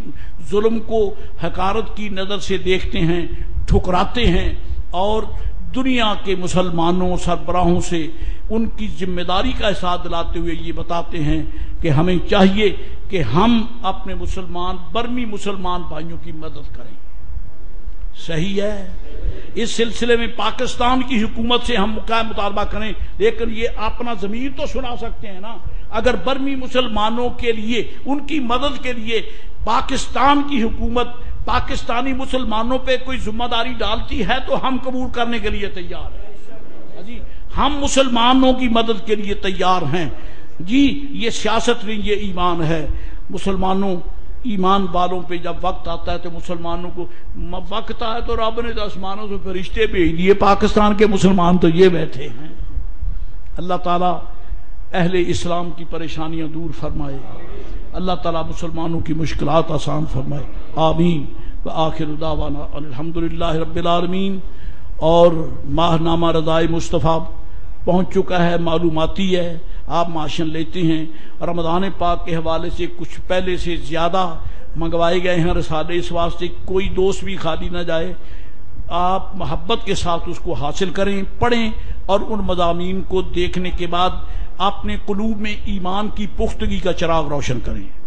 ظلم کو حقارت کی نظر سے دیکھتے ہیں، ٹھکراتے ہیں، اور دنیا کے مسلمانوں سربراہوں سے ان کی ذمہ داری کا احساس دلاتے ہوئے یہ بتاتے ہیں کہ ہمیں چاہیے کہ ہم اپنے برمی مسلمان بھائیوں کی مدد کریں۔ صحیح ہے، اس سلسلے میں پاکستان کی حکومت سے ہم مطالبہ کریں، لیکن یہ اپنا ضمیر تو سنا سکتے ہیں نا۔ اگر برمی مسلمانوں کے لیے، ان کی مدد کے لیے پاکستان کی حکومت پاکستانی مسلمانوں پہ کوئی ذمہ داری ڈالتی ہے تو ہم قبول کرنے کے لیے تیار ہیں جی، ہم مسلمانوں کی مدد کے لیے تیار ہیں جی۔ یہ سیاست نہیں، یہ ایمان ہے۔ مسلمانوں ایمان والوں پہ جب وقت آتا ہے تو مسلمانوں کو وقت آئے تو رب نے آسمانوں سے فرشتے بھیج دیے، پاکستان کے مسلمان تو یہ بیٹھے ہیں۔ اللہ تعالیٰ اہل اسلام کی پریشانیاں دور فرمائے، اللہ تعالیٰ مسلمانوں کی مشکلات آسان فرمائے، آمین۔ وآخر دعوانا الحمدللہ رب العالمین۔ اور ماہ نامہ رضائے مصطفیٰ پہنچ چکا ہے، معلوماتی ہے، آپ معاشن لیتے ہیں۔ رمضان پاک کے حوالے سے کچھ پہلے سے زیادہ منگوائے گئے ہیں رسالے، اس واسطے کوئی دوست بھی خالی نہ جائے۔ آپ محبت کے ساتھ اس کو حاصل کریں، پڑھیں، اور ان مضامین کو دیکھنے کے بعد اپنے قلوب میں ایمان کی پختگی کا چراغ روشن کریں۔